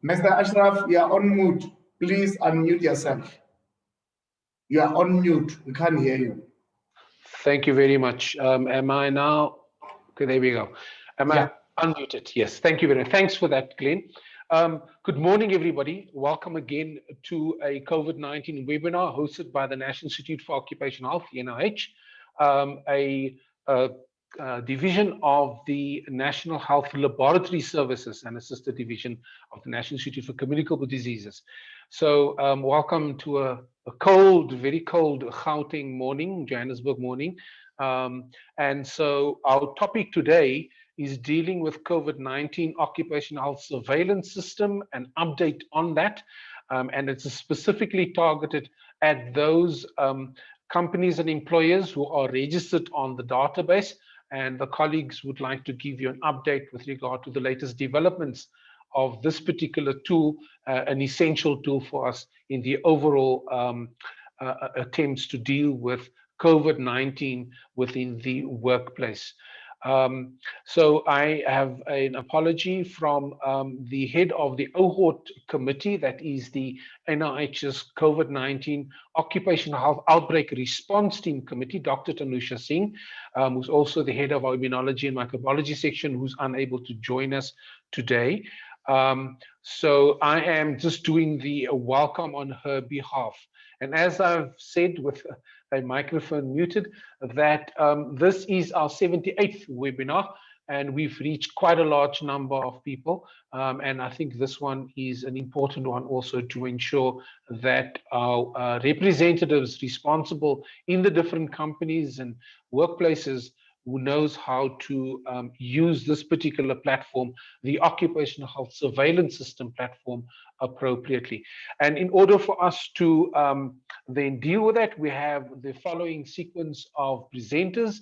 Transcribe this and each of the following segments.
Mr. Ashraf, you are on mute. Please unmute yourself. You are on mute. We can't hear you. Thank you very much. Am I now? Okay, there we go. Am I unmuted? Yes, thank you very much. Thanks for that, Glenn. Good morning, everybody. Welcome again to a COVID-19 webinar hosted by the National Institute for Occupational Health, NIOH, a division of the National Health Laboratory Services and a sister division of the National Institute for Communicable Diseases. So welcome to a cold, very cold Gauteng morning, Johannesburg morning. And so our topic today is dealing with COVID-19 occupational health surveillance system, an update on that. And it's specifically targeted at those companies and employers who are registered on the database. And the colleagues would like to give you an update with regard to the latest developments of this particular tool, an essential tool for us in the overall attempts to deal with COVID-19 within the workplace. So I have an apology from the head of the OHSS committee, that is the NIOH's COVID-19 Occupational Health Outbreak Response Team Committee, Dr Nisha Singh, who's also the head of our immunology and microbiology section, who's unable to join us today. So I am just doing the welcome on her behalf. And as I've said with a microphone muted, that this is our 78th webinar, and we've reached quite a large number of people. And I think this one is an important one also to ensure that our representatives responsible in the different companies and workplaces who knows how to use this particular platform, the Occupational Health Surveillance System platform, appropriately. And in order for us to then deal with that, we have the following sequence of presenters.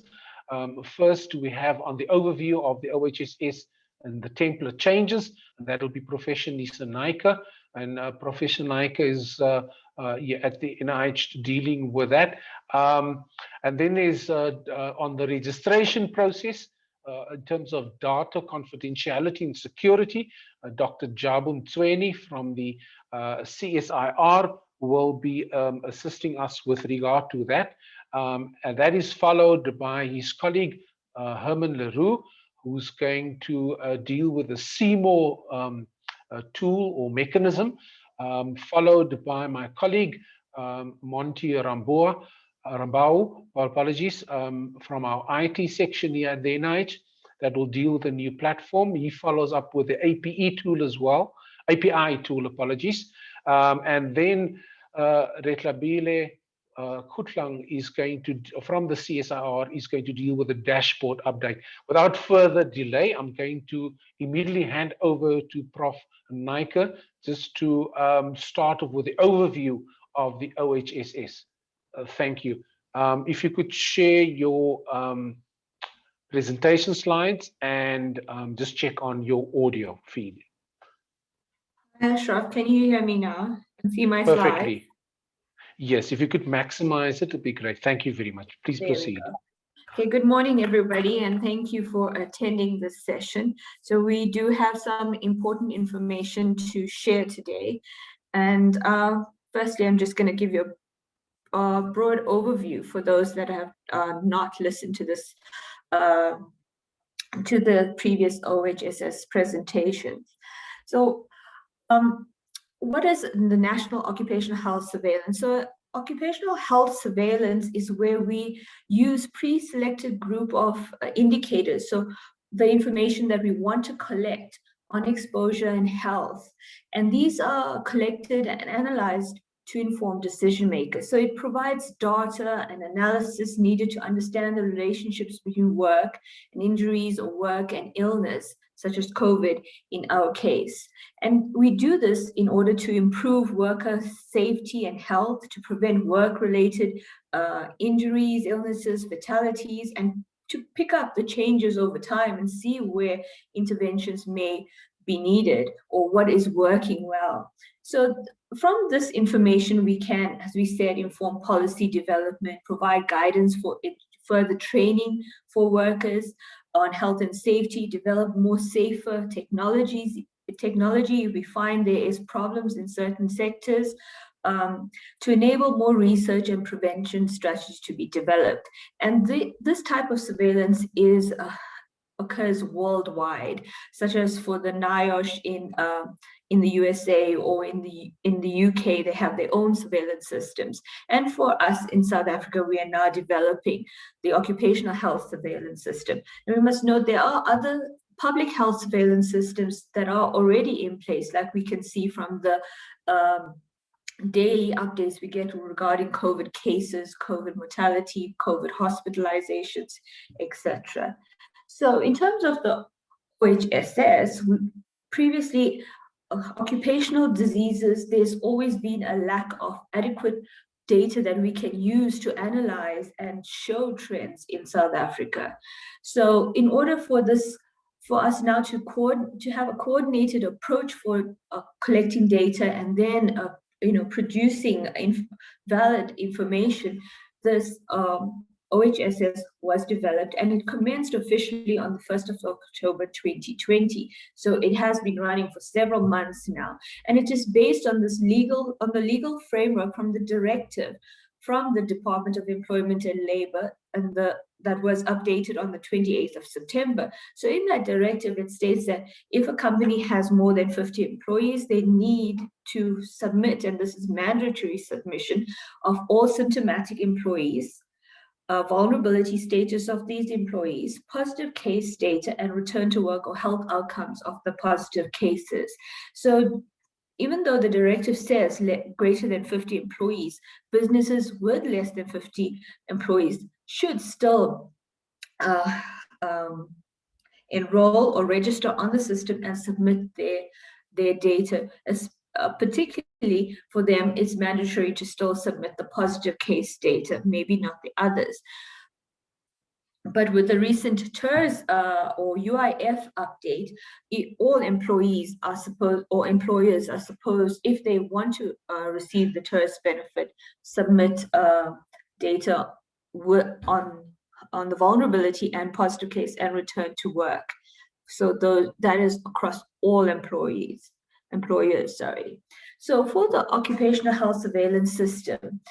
First, we have on the overview of the OHSS and the template changes, and that will be Professor Nisha Naicker. And Professor Naicker is at the NIOH dealing with that. And then there's on the registration process, in terms of data confidentiality and security, Dr. Jabu Mtsweni from the CSIR will be assisting us with regard to that. And that is followed by his colleague, Herman Le Roux, who's going to deal with the Cmore tool or mechanism, followed by my colleague, Monty Rambau, apologies, from our IT section here at the NIOH that will deal with a new platform. He follows up with the API tool as well, apologies. And then Rethabile Khutlang is going to, from the CSIR, is going to deal with the dashboard update. Without further delay, I'm going to immediately hand over to Prof. Naicker just to start off with the overview of the OHSS. Thank you. If you could share your presentation slides and just check on your audio feed. Ashraf, can you hear me now and see my Perfectly. slides? Yes, if you could maximize it, it'd be great. Thank you very much. Please proceed. Okay, good morning, everybody, and thank you for attending this session. So we do have some important information to share today. And firstly, I'm just going to give you a broad overview for those that have not listened to this, to the previous OHSS presentations. So what is the National Occupational Health Surveillance? So occupational health surveillance is where we use pre-selected group of indicators. So the information that we want to collect on exposure and health. And these are collected and analyzed to inform decision makers. So it provides data and analysis needed to understand the relationships between work and injuries or work and illness, such as COVID in our case. And we do this in order to improve worker safety and health, to prevent work-related injuries, illnesses, fatalities, and to pick up the changes over time and see where interventions may be needed or what is working well. So from this information, we can, as we said, inform policy development, provide guidance for further training for workers on health and safety, develop more safer technologies technology, we find there is problems in certain sectors, to enable more research and prevention strategies to be developed. And this type of surveillance occurs worldwide, such as for the NIOH in the USA, or in the UK, they have their own surveillance systems. And for us in South Africa, we are now developing the occupational health surveillance system. And we must note there are other public health surveillance systems that are already in place, like we can see from the daily updates we get regarding COVID cases, COVID mortality, COVID hospitalizations, etc. So in terms of the OHSS, previously, occupational diseases, there's always been a lack of adequate data that we can use to analyze and show trends in South Africa. So in order for us now to have a coordinated approach for collecting data and then producing valid information, this OHSS was developed, and it commenced officially on the 1st of October 2020. So it has been running for several months now, and it is based on the legal framework from the directive from the Department of Employment and Labor, and that was updated on the 28th of September. So in that directive, it states that if a company has more than 50 employees, they need to submit, and this is mandatory submission, of all symptomatic employees, vulnerability status of these employees, positive case data, and return to work or health outcomes of the positive cases. So even though the directive says greater than 50 employees, businesses with less than 50 employees should still enroll or register on the system and submit their data. Particularly for them, it's mandatory to still submit the positive case data, maybe not the others. But with the recent TERS or UIF update, all employees are supposed, or employers are supposed, if they want to receive the TERS benefit, submit data on the vulnerability and positive case and return to work. So that is across all employers. So for the occupational health surveillance system,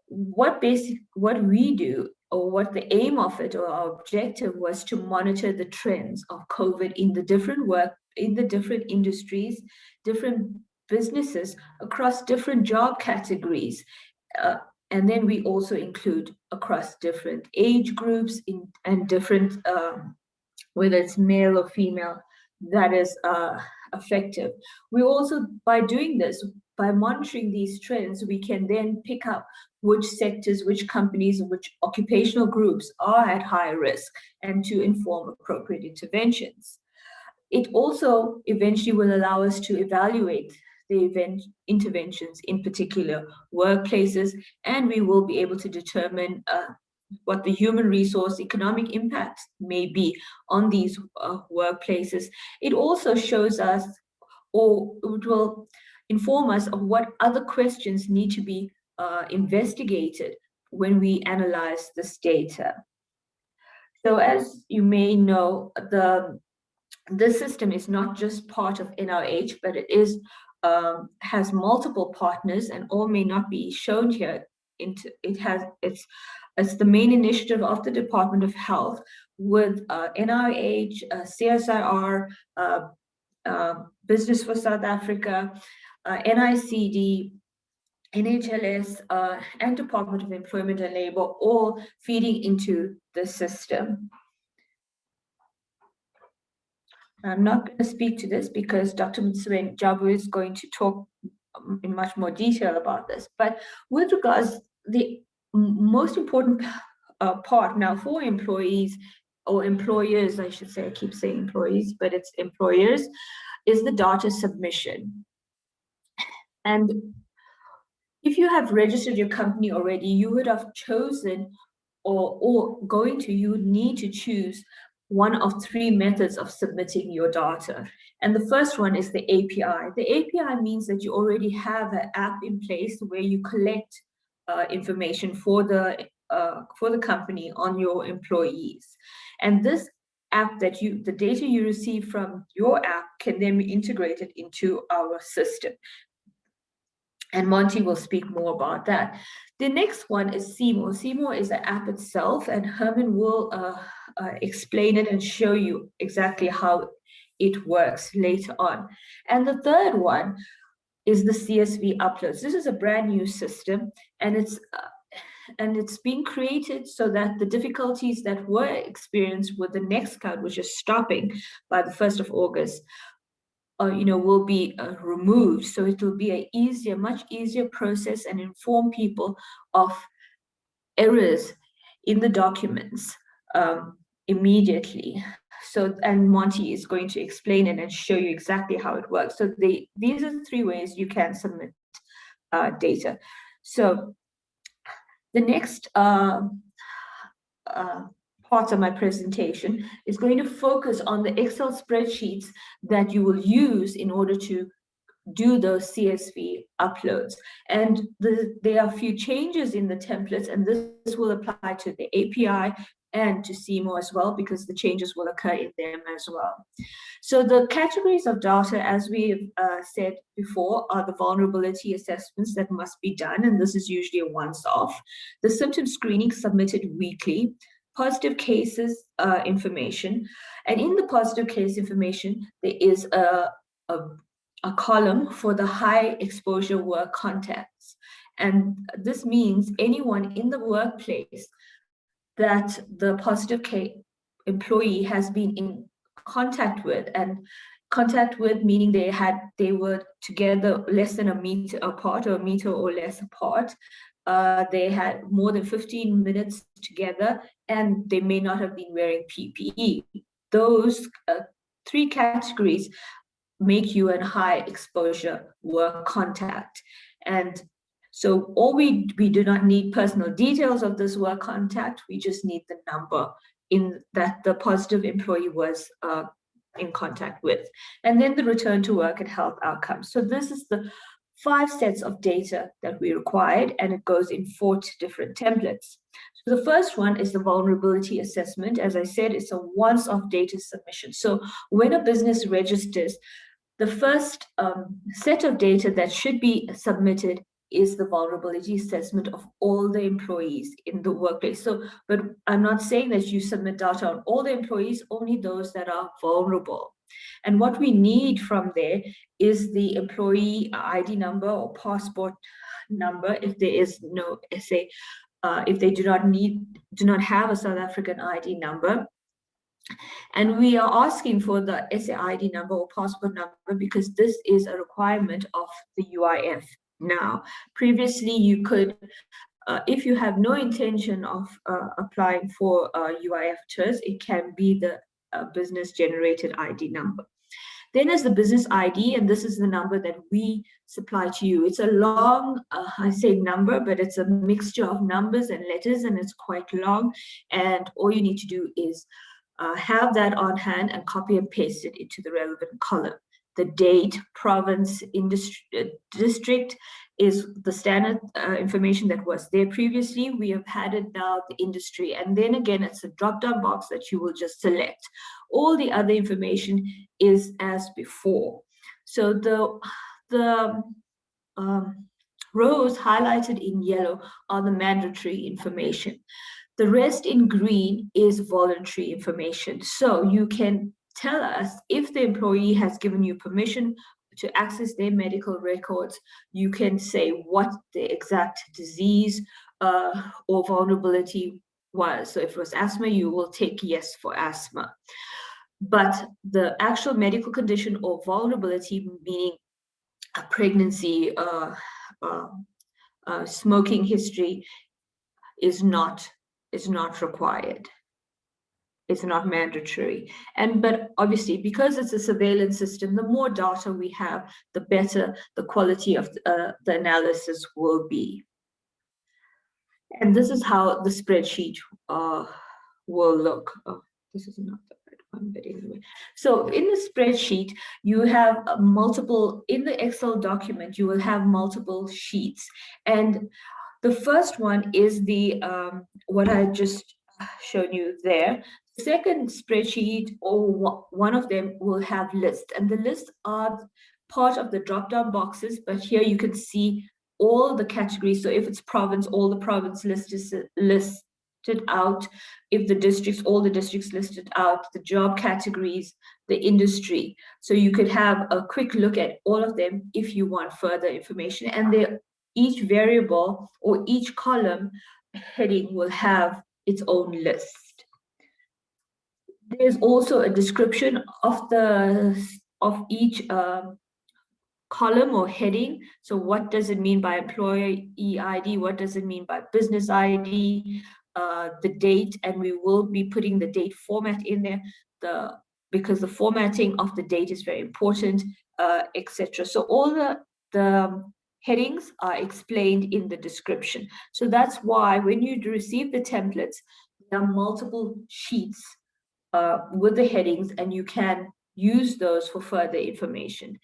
what we do, or what the aim of it, or our objective, was to monitor the trends of COVID in the different industries, different businesses across different job categories. And then we also include across different age groups and different, whether it's male or female, that is effective. We also, by doing this, by monitoring these trends, we can then pick up which sectors, which companies, which occupational groups are at high risk, and to inform appropriate interventions. It also eventually will allow us to evaluate the interventions in particular workplaces, and we will be able to determine what the human resource economic impact may be on these workplaces. It also shows us, or it will inform us of what other questions need to be investigated when we analyze this data. So as you may know, this system is not just part of NIOH, but it is has multiple partners, and all may not be shown here. It's the main initiative of the Department of Health, with NIOH, CSIR, Business for South Africa, NICD, NHLS, and Department of Employment and Labor, all feeding into the system. I'm not going to speak to this because Dr. Mtsweni, Jabu, is going to talk in much more detail about this. But with regards, the most important part now for employees, or employers, I should say, I keep saying employees, but it's employers, is the data submission. And if you have registered your company already, you would have chosen, or you would need to choose one of three methods of submitting your data. And the first one is the API. The API means that you already have an app in place where you collect information for the company on your employees. And this app that the data you receive from your app can then be integrated into our system. And Monty will speak more about that. The next one is Cmore. Cmore is the app itself, and Herman will explain it and show you exactly how it works later on. And the third one is the CSV uploads. This is a brand new system, and it's being created so that the difficulties that were experienced with the Nextcloud, which is stopping by the 1st of August, will be removed. So it will be a much easier process and inform people of errors in the documents immediately. So, and Monty is going to explain it and show you exactly how it works. So these are 3 ways you can submit data. So the next part of my presentation is going to focus on the Excel spreadsheets that you will use in order to do those CSV uploads. And there are a few changes in the templates, and this will apply to the API and to Cmore as well, because the changes will occur in them as well. So the categories of data, as we've said before, are the vulnerability assessments that must be done, and this is usually a once-off. The symptom screening submitted weekly, positive cases information, and in the positive case information, there is a column for the high exposure work contacts. And this means anyone in the workplace that the positive case employee has been in contact with, and contact with meaning they were together less than a meter apart, or a meter or less apart. They had more than 15 minutes together, and they may not have been wearing PPE. Those 3 categories make you a high exposure work contact. And so we do not need personal details of this work contact, we just need the number in that the positive employee was in contact with. And then the return to work and health outcomes. So this is the 5 sets of data that we required, and it goes in 4 different templates. So the first one is the vulnerability assessment. As I said, it's a once-off data submission. So when a business registers, the first set of data that should be submitted is the vulnerability assessment of all the employees in the workplace. So, but I'm not saying that you submit data on all the employees, only those that are vulnerable. And what we need from there is the employee ID number or passport number, if there is no SA, if they do not have a South African ID number. And we are asking for the SAID number or passport number because this is a requirement of the UIF now. Previously, you could, if you have no intention of applying for UIF TERS, it can be the business generated ID number. Then there's the business ID, and this is the number that we supply to you. It's a long, I say number, but it's a mixture of numbers and letters, and it's quite long. And all you need to do is have that on hand and copy and paste it into the relevant column. The date, province, industry, district is the standard information that was there previously. We have added now the industry, and then again, it's a drop-down box that you will just select. All the other information is as before. So the rows highlighted in yellow are the mandatory information. The rest in green is voluntary information. So you can tell us if the employee has given you permission to access their medical records. You can say what the exact disease or vulnerability was. So if it was asthma, you will take yes for asthma. But the actual medical condition or vulnerability, meaning a pregnancy, smoking history, is not required. It's not mandatory. But obviously, because it's a surveillance system, the more data we have, the better the quality of the analysis will be. And this is how the spreadsheet will look. Oh, this is not the right one, but anyway. So in the spreadsheet, you have multiple, in the Excel document, you will have multiple sheets. And the first one is the what I just showed you there. The second spreadsheet, or one of them, will have lists, and the lists are part of the drop-down boxes, but here you can see all the categories. So if it's province, all the province listed out. If the districts, all the districts listed out, the job categories, the industry. So you could have a quick look at all of them if you want further information. And each variable or each column heading will have its own list. There's also a description of each column or heading. So what does it mean by employee ID? What does it mean by business ID? The date, and we will be putting the date format in there, because the formatting of the date is very important, etc. So all the headings are explained in the description. So that's why when you receive the templates, there are multiple sheets with the headings, and you can use those for further information.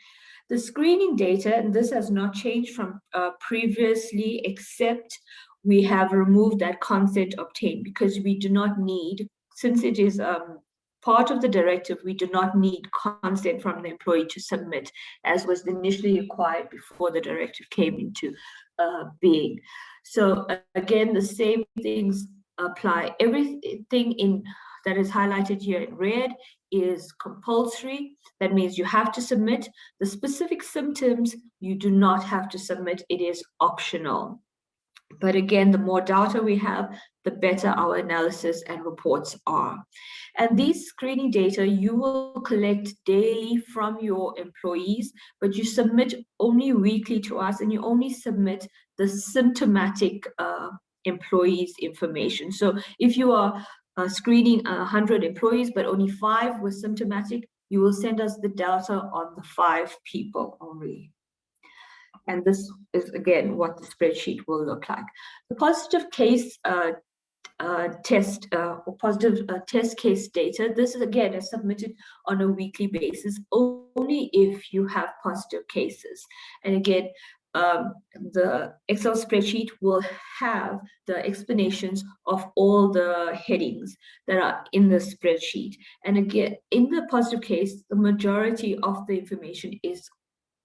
The screening data, and this has not changed from previously, except we have removed that consent obtained, because we do not need, since it is part of the directive, we do not need consent from the employee to submit, as was initially required before the directive came into being. So again, the same things apply. Everything that is highlighted here in red is compulsory. That means you have to submit. The specific symptoms, you do not have to submit. It is optional. But again, the more data we have, the better our analysis and reports are. And these screening data you will collect daily from your employees, but you submit only weekly to us, and you only submit the symptomatic employees information. So if you are screening 100 employees, but only 5 were symptomatic, you will send us the data on the 5 people only. And this is, again, what the spreadsheet will look like. The positive case test or positive test case data, this is, again, is submitted on a weekly basis, only if you have positive cases. And again, the Excel spreadsheet will have the explanations of all the headings that are in the spreadsheet. And again, in the positive case, the majority of the information is,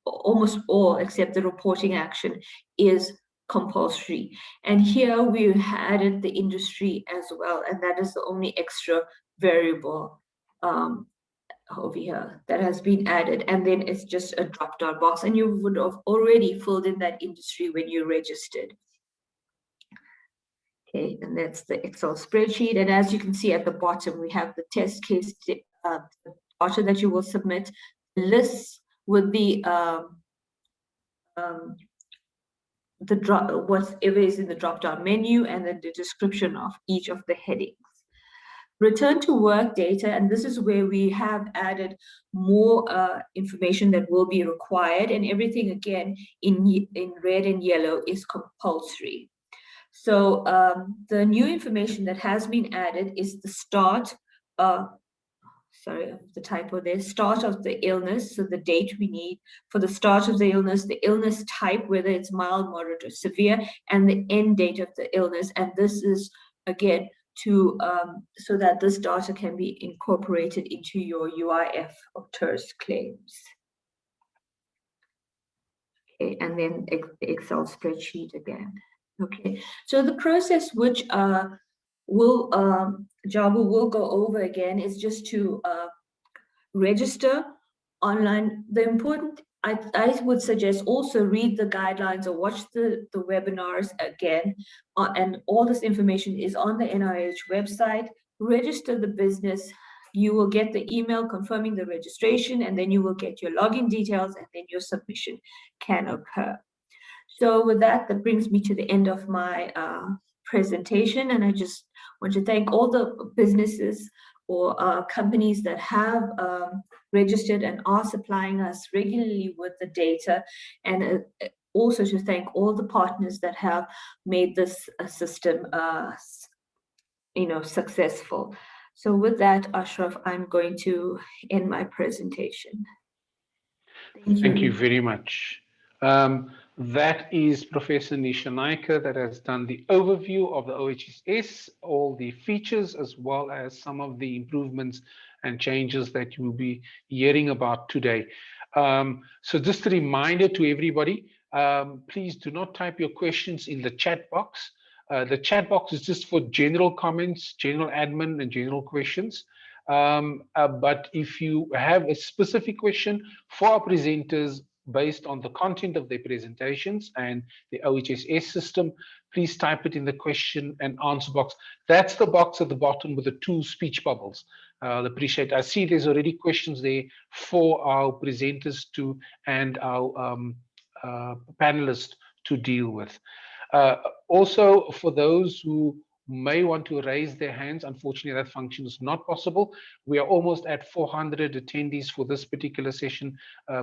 almost all except the reporting action, is compulsory. And here we added the industry as well, and that is the only extra variable over here that has been added. And then it's just a drop-down box, and you would have already filled in that industry when you registered. Okay, and that's the Excel spreadsheet. And as you can see at the bottom, we have the test case data that you will submit, lists with the whatever is in the drop-down menu, and then the description of each of the headings. Return to work data, and this is where we have added more information that will be required, and everything again in red and yellow is compulsory. So the new information that has been added is the start, sorry, the typo there, start of the illness, so the date we need for the start of the illness type, whether it's mild, moderate, or severe, and the end date of the illness. And this is, again, to so that this data can be incorporated into your UIF or TERS claims. Okay, and then the Excel spreadsheet again. Okay, so the process which Jabu will go over again is just to register online. The important, I would suggest also read the guidelines or watch the webinars again, and all this information is on the NIOH website. Register the business. You will get the email confirming the registration, and then you will get your login details, and then your submission can occur. So with that, that brings me to the end of my presentation, and I just want to thank all the businesses or companies that have registered and are supplying us regularly with the data, and also to thank all the partners that have made this system successful. So with that, Ashraf, I'm going to end my presentation. Thank you very much. That is Professor Nisha Naicker that has done the overview of the OHSS, all the features, as well as some of the improvements and changes that you will be hearing about today. So just a reminder to everybody, please do not type your questions in the chat box. The chat box is just for general comments, general admin, and general questions. But if you have a specific question for our presenters based on the content of their presentations and the OHSS system, please type it in the question and answer box. That's the box at the bottom with the 2 speech bubbles. I'll appreciate. I see there's already questions there for our presenters to and our panelists to deal with. Also, for those who may want to raise their hands, unfortunately that function is not possible. We are almost at 400 attendees for this particular session.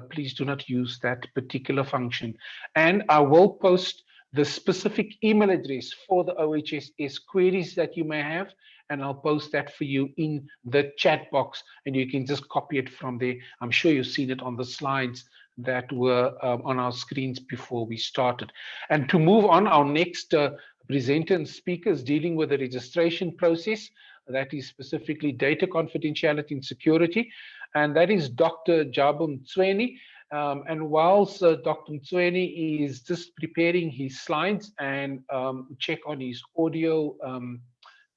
Please do not use that particular function. And I will post the specific email address for the OHSS queries that you may have, and I'll post that for you in the chat box, and you can just copy it from there. I'm sure you've seen it on the slides that were on our screens before we started. And to move on, our next presenter and speaker is dealing with the registration process, that is specifically data confidentiality and security, and that is Dr. Jabu Mtsweni. And whilst Dr. Mtsweni is just preparing his slides and check on his audio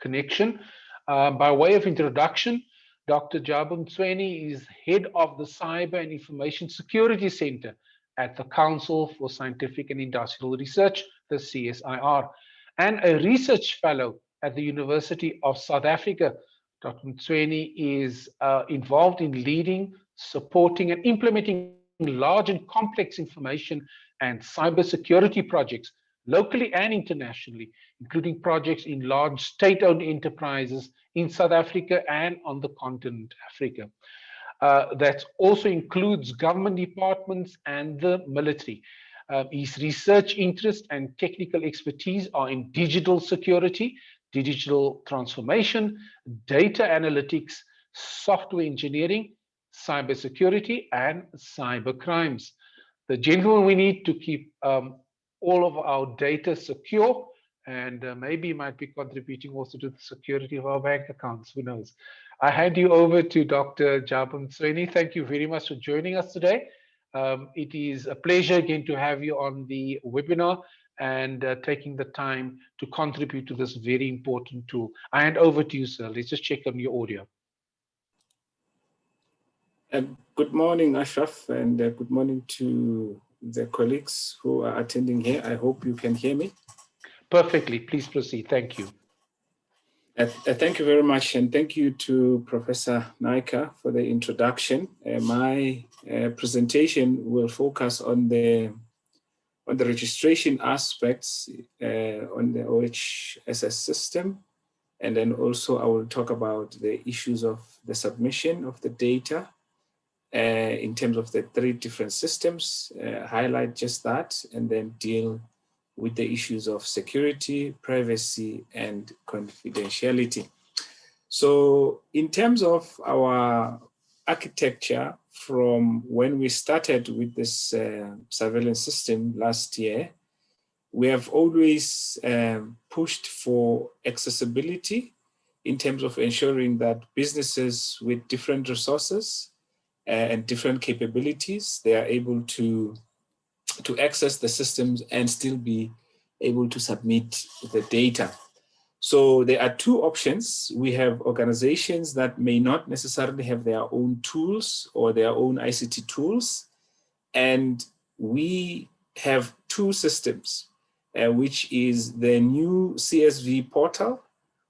connection, by way of introduction, Dr. Jabu Mtsweni is head of the Cyber and Information Security Center at the Council for Scientific and Industrial Research, the CSIR, and a research fellow at the University of South Africa. Dr. Mtsweni is involved in leading, supporting, and implementing large and complex information and cybersecurity projects locally and internationally, including projects in large state-owned enterprises in South Africa and on the continent Africa. That also includes government departments and the military. His research interest and technical expertise are in digital security, digital transformation, data analytics, software engineering, cybersecurity, and cyber crimes. The gentleman we need to keep all of our data secure, and maybe might be contributing also to the security of our bank accounts, who knows. I hand you over to Dr. Jabu Mtsweni. Thank you very much for joining us today. It is a pleasure again to have you on the webinar and taking the time to contribute to this very important tool. I hand over to you, sir. Let's just check on your audio. Good morning, Ashraf, and good morning to the colleagues who are attending here. I hope you can hear me. Perfectly. Please proceed. Thank you. Thank you very much, and thank you to Professor Naicker for the introduction. My presentation will focus on the registration aspects on the OHSS system, and then also I will talk about the issues of the submission of the data in terms of the 3 different systems, highlight just that, and then deal with the issues of security, privacy, and confidentiality. So in terms of our architecture, from when we started with this surveillance system last year, we have always pushed for accessibility in terms of ensuring that businesses with different resources and different capabilities, they are able to access the systems and still be able to submit the data. So there are 2 options. We have organizations that may not necessarily have their own tools or their own ICT tools. And we have 2 systems, which is the new CSV portal,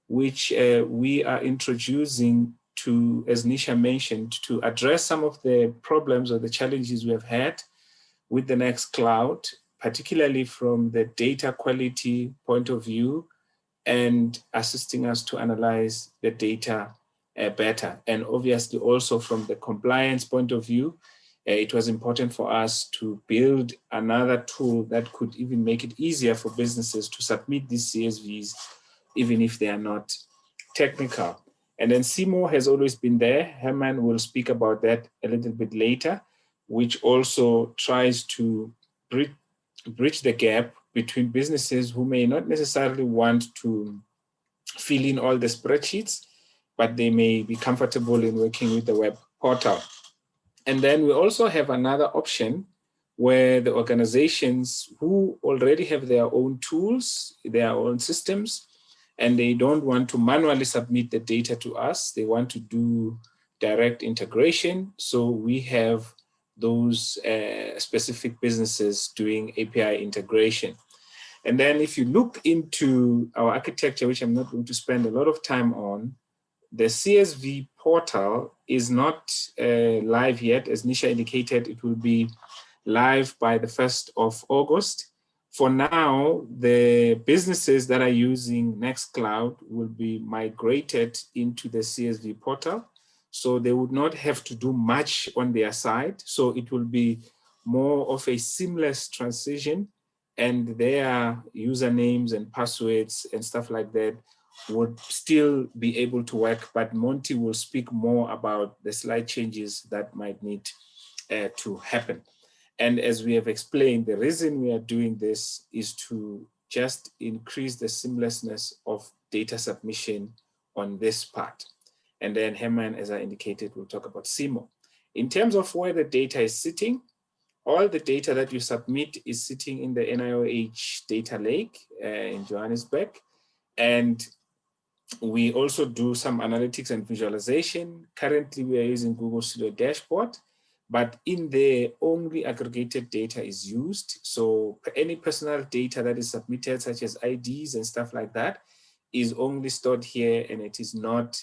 which we are introducing to, as Nisha mentioned, to address some of the problems or the challenges we have had with the Nextcloud, particularly from the data quality point of view, and assisting us to analyze the data better. And obviously also from the compliance point of view, it was important for us to build another tool that could even make it easier for businesses to submit these CSVs, even if they are not technical. And then Cmore has always been there. Herman will speak about that a little bit later, which also tries to bridge the gap between businesses who may not necessarily want to fill in all the spreadsheets, but they may be comfortable in working with the web portal. And then we also have another option where the organizations who already have their own tools, their own systems, and they don't want to manually submit the data to us, they want to do direct integration. So we have those specific businesses doing API integration. And then if you look into our architecture, which I'm not going to spend a lot of time on, the CSV portal is not live yet. As Nisha indicated, it will be live by the 1st of August. For now, the businesses that are using Nextcloud will be migrated into the CSV portal. So they would not have to do much on their side. So it will be more of a seamless transition, and their usernames and passwords and stuff like that would still be able to work, but Monty will speak more about the slight changes that might need to happen. And as we have explained, the reason we are doing this is to just increase the seamlessness of data submission on this part. And then Herman, as I indicated, will talk about Cmore. In terms of where the data is sitting, all the data that you submit is sitting in the NIOH data lake in Johannesburg. And we also do some analytics and visualization. Currently, we are using Google Studio Dashboard, but in there, only aggregated data is used. So any personal data that is submitted, such as IDs and stuff like that, is only stored here, and it is not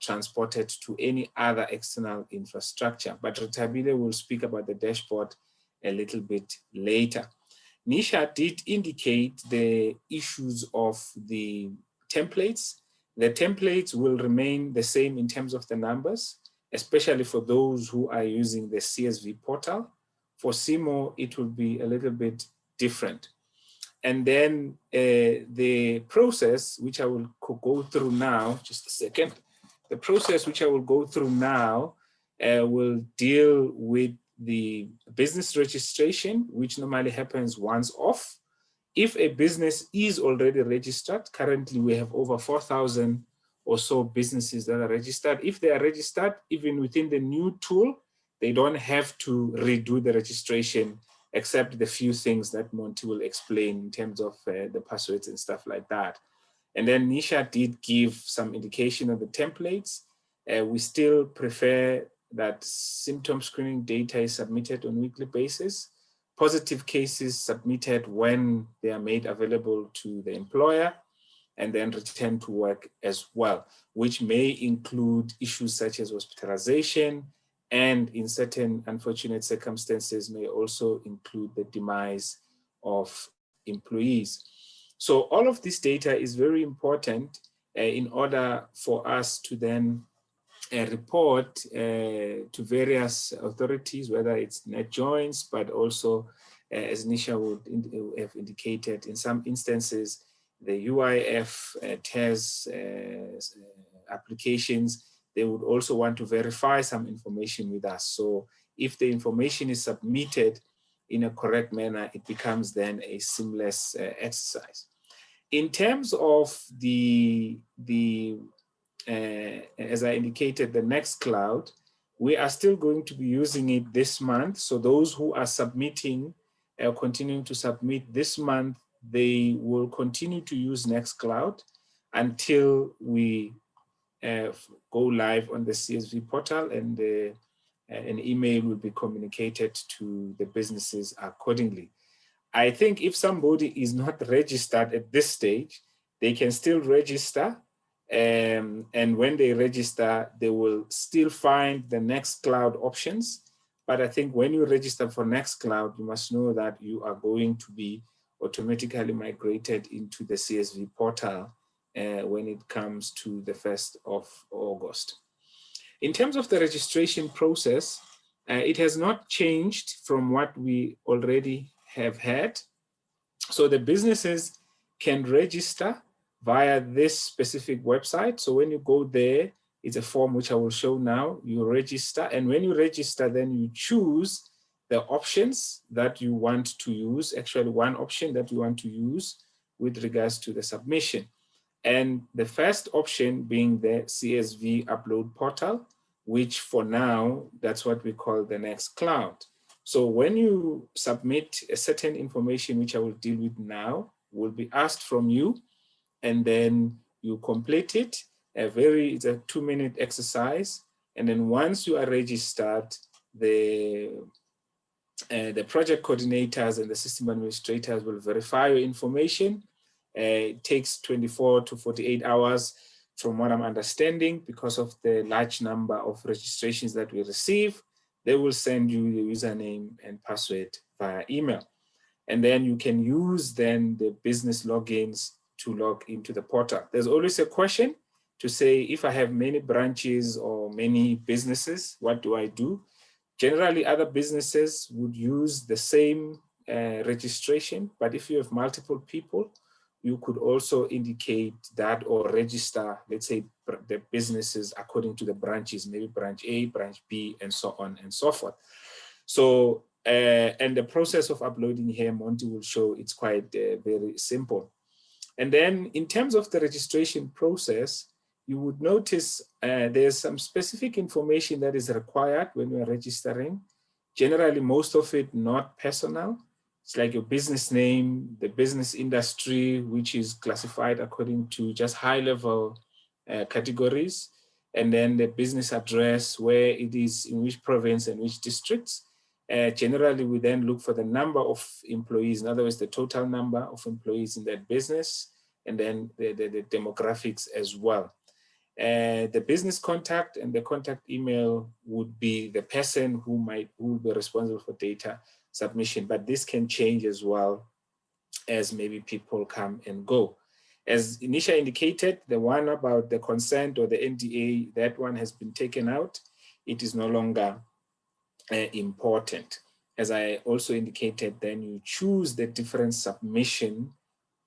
transported to any other external infrastructure. But Rethabile will speak about the dashboard a little bit later. Nisha did indicate the issues of the templates. The templates will remain the same in terms of the numbers, especially for those who are using the CSV portal. For Cmore, it will be a little bit different. And then the process, which I will go through now, just a second. The process which I will go through now will deal with the business registration, which normally happens once off. If a business is already registered, currently we have over 4,000 or so businesses that are registered. If they are registered, even within the new tool, they don't have to redo the registration, except the few things that Monty will explain in terms of the passwords and stuff like that. And then Nisha did give some indication of the templates. We still prefer that symptom screening data is submitted on a weekly basis. Positive cases submitted when they are made available to the employer, and then return to work as well, which may include issues such as hospitalization, and in certain unfortunate circumstances may also include the demise of employees. So all of this data is very important in order for us to then report to various authorities, whether it's net joins, but also, as Nisha would have indicated, in some instances, the UIF TES applications, they would also want to verify some information with us. So if the information is submitted in a correct manner, it becomes then a seamless exercise. In terms of as I indicated, the Nextcloud, we are still going to be using it this month. So those who are submitting, continuing to submit this month, they will continue to use Nextcloud until we go live on the CSV portal, and an email will be communicated to the businesses accordingly. I think if somebody is not registered at this stage, they can still register. And when they register, they will still find the Nextcloud options. But I think when you register for Nextcloud, you must know that you are going to be automatically migrated into the CSV portal when it comes to the 1st of August. In terms of the registration process, it has not changed from what we already have had. So the businesses can register via this specific website. So when you go there, it's a form which I will show now. You register, and when you register, then you choose the options that you want to use, actually one option that you want to use with regards to the submission. And the first option being the CSV upload portal, which for now, that's what we call the Nextcloud. So when you submit a certain information, which I will deal with now, will be asked from you, and then you complete it. It's a 2-minute exercise. And then once you are registered, the project coordinators and the system administrators will verify your information. It takes 24 to 48 hours from what I'm understanding, because of the large number of registrations that we receive. They will send you the username and password via email. And then you can use then the business logins to log into the portal. There's always a question to say, if I have many branches or many businesses, what do I do? Generally, other businesses would use the same registration, but if you have multiple people, you could also indicate that or register, let's say, the businesses according to the branches, maybe branch A, branch B, and so on and so forth. So, and the process of uploading here, Monty will show, it's quite very simple. And then in terms of the registration process, you would notice there's some specific information that is required when you're registering. Generally, most of it not personal. It's like your business name, the business industry, which is classified according to just high-level categories, and then the business address, where it is, in which province and which districts. Generally, we then look for the number of employees, in other words, the total number of employees in that business, and then the demographics as well. The business contact and the contact email would be the person who will be responsible for data submission, but this can change as well as maybe people come and go. As Nisha indicated, the one about the consent or the NDA, that one has been taken out. It is no longer important. As I also indicated, then you choose the different submission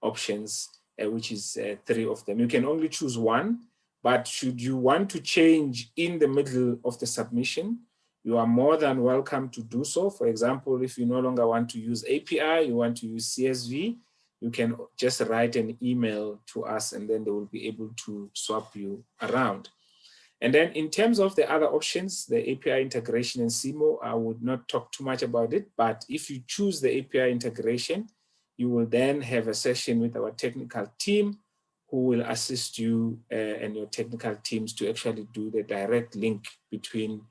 options, which is 3 of them. You can only choose one, but should you want to change in the middle of the submission, you are more than welcome to do so. For example, if you no longer want to use API, you want to use CSV, you can just write an email to us, and then they will be able to swap you around. And then in terms of the other options, the API integration and Cmore, I would not talk too much about it, but if you choose the API integration, you will then have a session with our technical team who will assist you and your technical teams to actually do the direct link between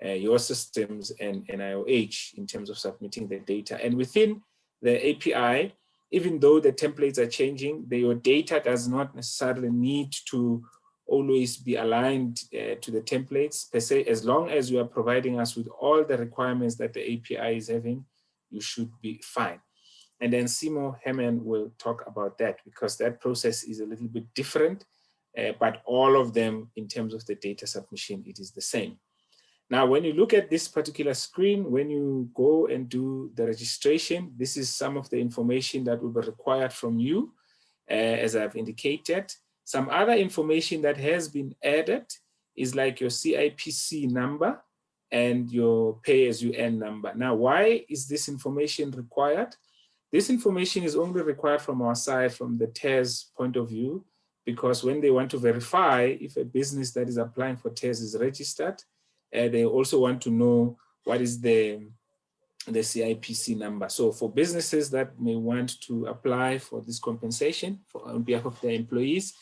your systems and NIOH in terms of submitting the data. And within the API, even though the templates are changing, your data does not necessarily need to always be aligned to the templates per se. As long as you are providing us with all the requirements that the API is having, you should be fine. And then Cmore, Herman will talk about that, because that process is a little bit different, but all of them in terms of the data submission, it is the same. Now, when you look at this particular screen, when you go and do the registration, this is some of the information that will be required from you, as I've indicated. Some other information that has been added is like your CIPC number and your pay-as-you-earn number. Now, why is this information required? This information is only required from our side, from the TERS point of view, because when they want to verify if a business that is applying for TERS is registered, they also want to know what is the CIPC number. So for businesses that may want to apply for this compensation on behalf of their employees,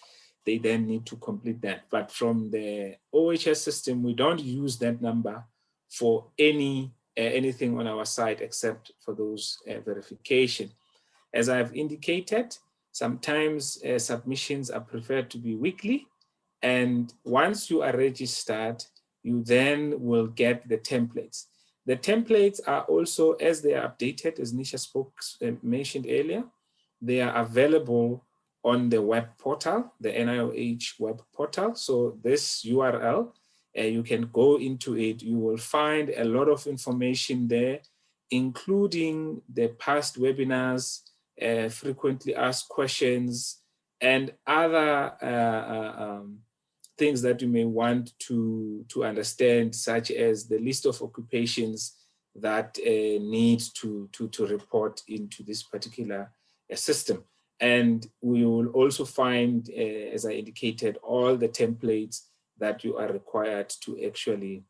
they then need to complete that. But from the OHS system, we don't use that number for anything on our side except for those verification. As I've indicated, sometimes submissions are preferred to be weekly. And once you are registered, you then will get the templates. The templates are also, as they are updated, as Nisha mentioned earlier, they are available on the web portal, the NIOH web portal. So this URL, you can go into it. You will find a lot of information there, including the past webinars, frequently asked questions, and other things that you may want to understand, such as the list of occupations that needs to report into this particular system. And we will also find, as I indicated, all the templates that you are required to actually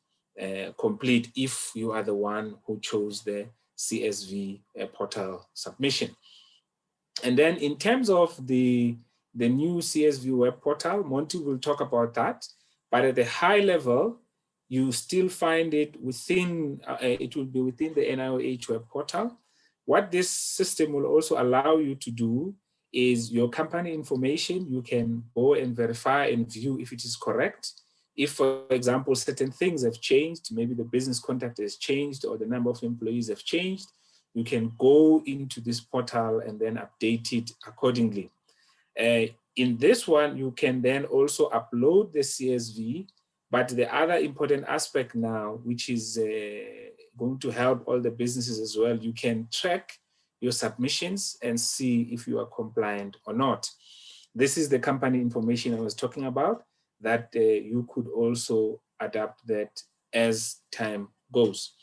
complete if you are the one who chose the CSV portal submission. And then in terms of the new CSV web portal, Monty will talk about that, but at the high level, you still find it within, it will be within the NIOH web portal. What this system will also allow you to do is your company information, you can go and verify and view if it is correct. If, for example, certain things have changed, maybe the business contact has changed or the number of employees have changed, you can go into this portal and then update it accordingly. In this one, you can then also upload the CSV, but the other important aspect now, which is going to help all the businesses as well, you can track your submissions and see if you are compliant or not. This is the company information I was talking about, that you could also adapt that as time goes.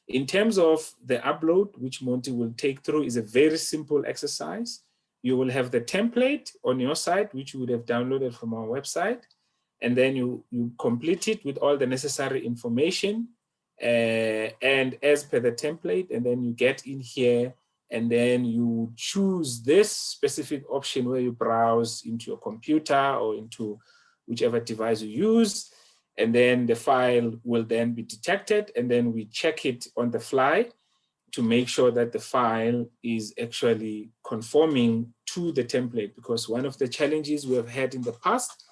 In terms of the upload, which Monty will take through, is a very simple exercise. You will have the template on your site, which you would have downloaded from our website, and then you complete it with all the necessary information and as per the template, and then you get in here and then you choose this specific option where you browse into your computer or into whichever device you use, and then the file will then be detected, and then we check it on the fly to make sure that the file is actually conforming to the template, because one of the challenges we have had in the past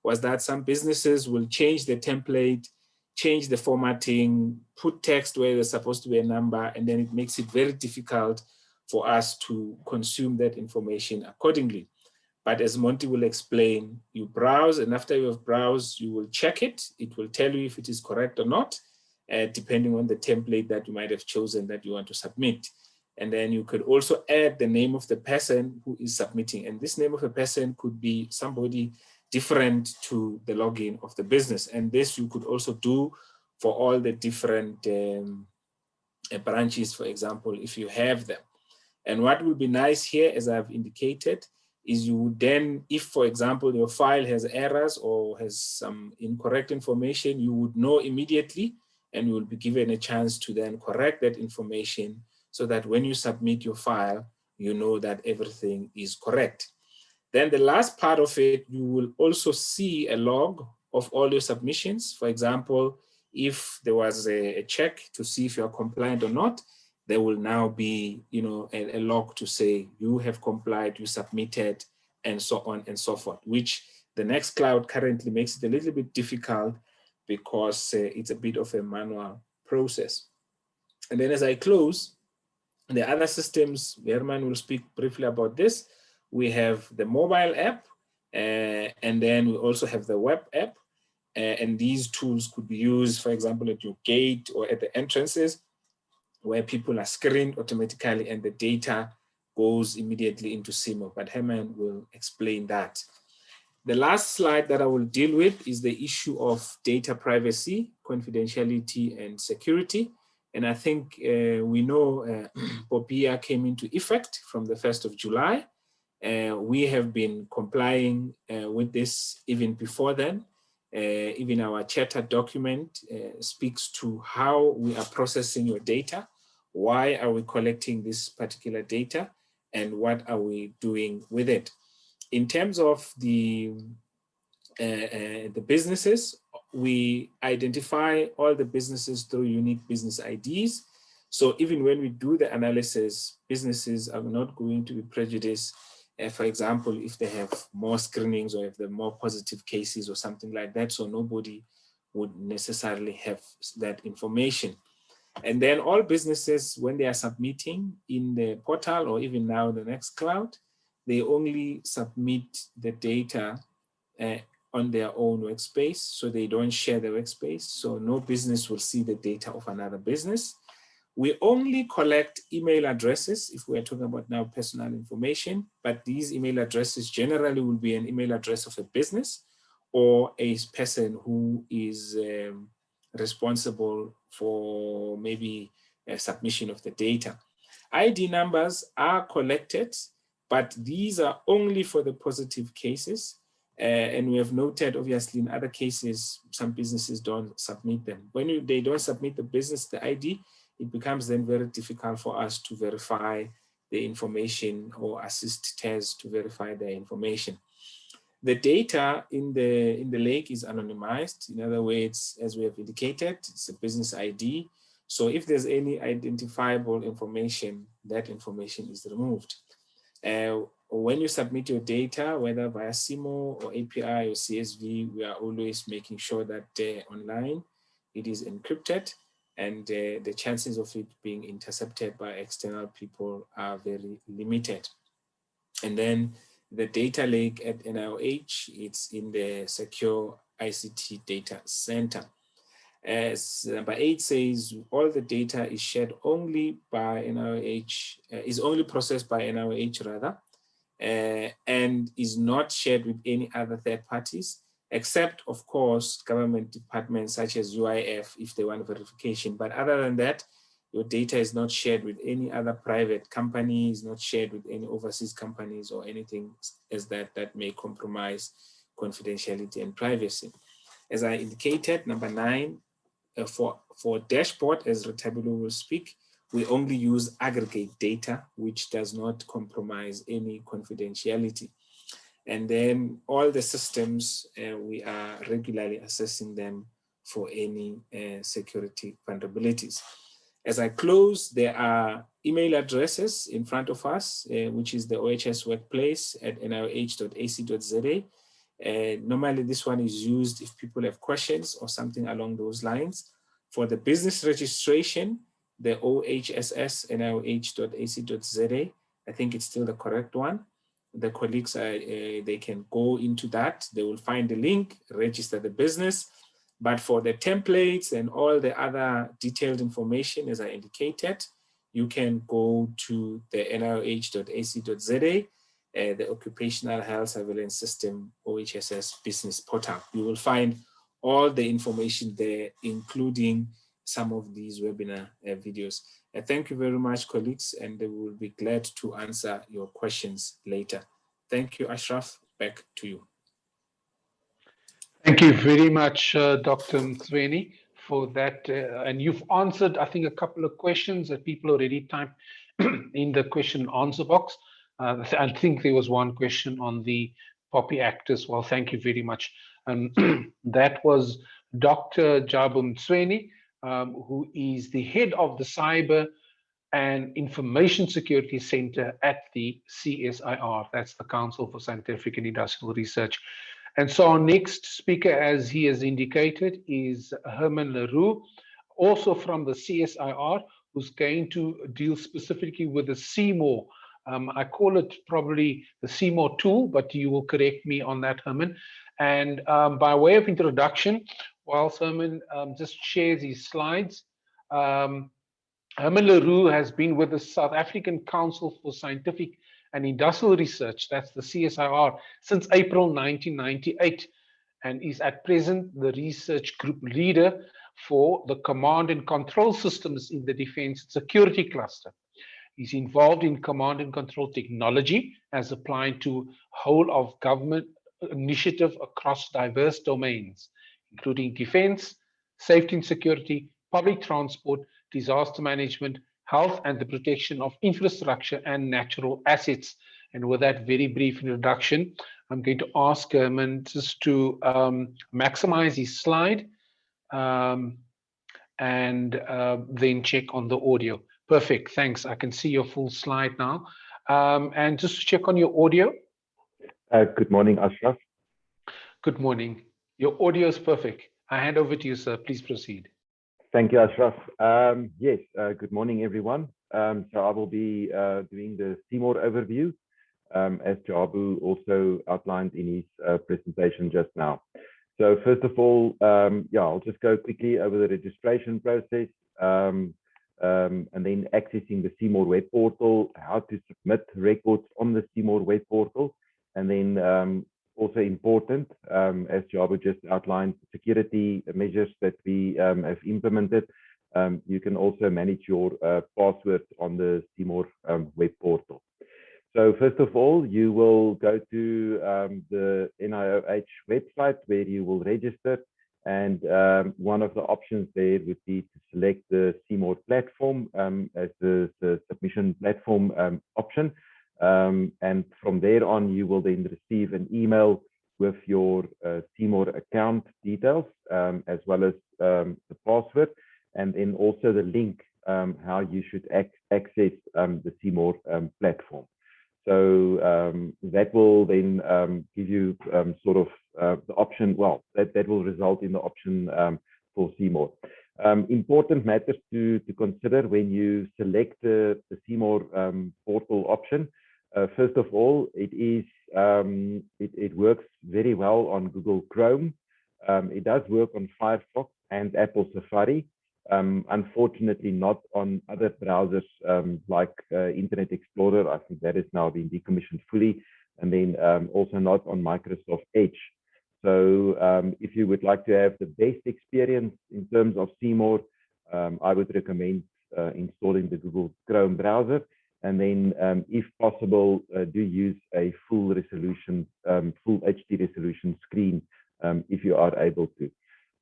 was that some businesses will change the template, change the formatting, put text where there's supposed to be a number, and then it makes it very difficult for us to consume that information accordingly. But as Monty will explain, you browse, and after you have browsed, you will check it. It will tell you if it is correct or not, depending on the template that you might have chosen that you want to submit. And then you could also add the name of the person who is submitting. And this name of a person could be somebody different to the login of the business. And this you could also do for all the different branches, for example, if you have them. And what would be nice here, as I've indicated, is you would then, if, for example, your file has errors or has some incorrect information, you would know immediately, and you will be given a chance to then correct that information so that when you submit your file, you know that everything is correct. Then the last part of it, you will also see a log of all your submissions. For example, if there was a check to see if you are compliant or not, there will now be, you know, a log to say you have complied, you submitted, and so on and so forth, which the Nextcloud currently makes it a little bit difficult because it's a bit of a manual process. And then as I close, the other systems, Herman will speak briefly about this. We have the mobile app, and then we also have the web app. And these tools could be used, for example, at your gate or at the entrances, where people are screened automatically and the data goes immediately into Cmore. But Herman will explain that. The last slide that I will deal with is the issue of data privacy, confidentiality, and security. And I think we know POPIA came into effect from the 1st of July. We have been complying with this even before then. Even our charter document speaks to how we are processing your data, why are we collecting this particular data, and what are we doing with it. In terms of the businesses, we identify all the businesses through unique business IDs. So even when we do the analysis, businesses are not going to be prejudiced. For example, if they have more screenings or if there are more positive cases or something like that, so nobody would necessarily have that information. And then all businesses, when they are submitting in the portal or even now the Nextcloud, they only submit the data on their own workspace, so they don't share the workspace. So no business will see the data of another business. We only collect email addresses if we're talking about now personal information, but these email addresses generally will be an email address of a business or a person who is responsible for maybe submission of the data. ID numbers are collected, but these are only for the positive cases. And we have noted, obviously, in other cases, some businesses don't submit them. When they don't submit the ID, it becomes then very difficult for us to verify the information or assist TERS to verify their information. The data in the lake is anonymized. In other words, as we have indicated, it's a business ID. So if there's any identifiable information, that information is removed. When you submit your data, whether via Cmore or API or CSV, we are always making sure that online it is encrypted, and the chances of it being intercepted by external people are very limited. And then the data lake at NIOH, it's in the Secure ICT Data Center. As number 8 says, all the data is shared only by NIOH, is only processed by NIOH rather, and is not shared with any other third parties, except of course, government departments such as UIF if they want verification. But other than that, your data is not shared with any other private companies, not shared with any overseas companies or anything as that may compromise confidentiality and privacy. As I indicated, number 9, for dashboard, as Rethabile will speak, we only use aggregate data, which does not compromise any confidentiality. And then all the systems, we are regularly assessing them for any security vulnerabilities. As I close, there are email addresses in front of us, which is the OHS workplace at nioh.ac.za. Normally, this one is used if people have questions or something along those lines. For the business registration, the OHSS, nioh.ac.za, I think it's still the correct one. The colleagues, they can go into that. They will find the link, register the business. But for the templates and all the other detailed information, as I indicated, you can go to the nioh.ac.za, the Occupational Health Surveillance System, OHSS business portal. You will find all the information there, including some of these webinar videos. Thank you very much, colleagues, and we will be glad to answer your questions later. Thank you, Ashraf. Back to you. Thank you very much, Dr. Mtsweni, for that. And you've answered, I think, a couple of questions that people already typed in the question and answer box. I think there was one question on the POPI Act as well. Thank you very much. That was Dr. Jabu Mtsweni, who is the head of the Cyber and Information Security Center at the CSIR. That's the Council for Scientific and Industrial Research. And so our next speaker, as he has indicated, is Herman Le Roux, also from the CSIR, who's going to deal specifically with the Cmore. I call it probably the Cmore tool, but you will correct me on that, Herman. And by way of introduction, whilst Herman just shares his slides, Herman Le Roux has been with the South African Council for Scientific and Industrial Research, that's the CSIR, since April 1998, and is at present the research group leader for the command and control systems in the defense security cluster. He's involved in command and control technology as applied to whole of government initiative across diverse domains, including defense, safety and security, public transport, disaster management, health and the protection of infrastructure and natural assets. And with that very brief introduction, I'm going to ask Herman just to maximize his slide and then check on the audio. Perfect, thanks. I can see your full slide now. And just to check on your audio. Good morning, Ashraf. Good morning. Your audio is perfect. I hand over to you, sir. Please proceed. Thank you, Ashraf. Yes, good morning, everyone. So I will be doing the Cmore overview, as Jabu also outlined in his presentation just now. So first of all, yeah, I'll just go quickly over the registration process, and then accessing the Cmore Web Portal, how to submit records on the Cmore Web Portal, and then also important, as Jabu just outlined, security measures that we have implemented, you can also manage your password on the Cmore Web Portal. So first of all, you will go to the NIOH website where you will register, and one of the options there would be to select the Cmore platform as the submission platform option. And from there on, you will then receive an email with your Cmore account details, as well as the password, and then also the link how you should access the Cmore platform. So that will then give you sort of the option, well, that will result in the option for Cmore. Important matters to consider when you select the Cmore portal option. First of all, it works very well on Google Chrome. It does work on Firefox and Apple Safari. Unfortunately, not on other browsers like Internet Explorer. I think that has now been decommissioned fully, and then also not on Microsoft Edge. So if you would like to have the best experience in terms of Cmore, I would recommend installing the Google Chrome browser, and then if possible, do use a full resolution, full HD resolution screen if you are able to.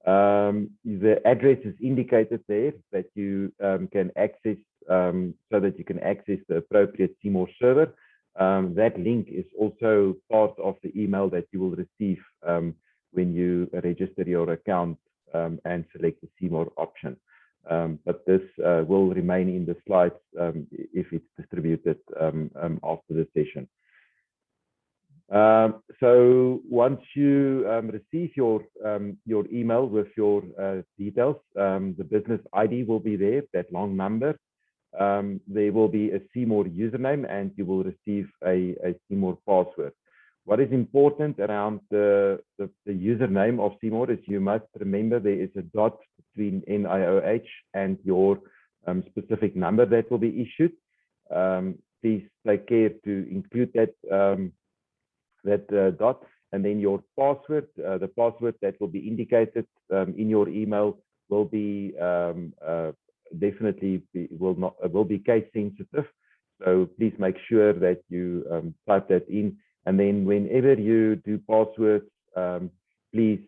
The address is indicated there that you can access, so that you can access the appropriate Cmore server. That link is also part of the email that you will receive when you register your account and select the Cmore option. But this will remain in the slides if it's distributed after the session. So once you receive your email with your details, the business ID will be there, that long number. There will be a Cmore username, and you will receive a Cmore password. What is important around the username of Cmore is you must remember there is a dot between NIOH and your specific number that will be issued. Please take care to include that dot, and then your password, the password that will be indicated in your email will be definitely will be case sensitive. So please make sure that you type that in, and then whenever you do passwords, please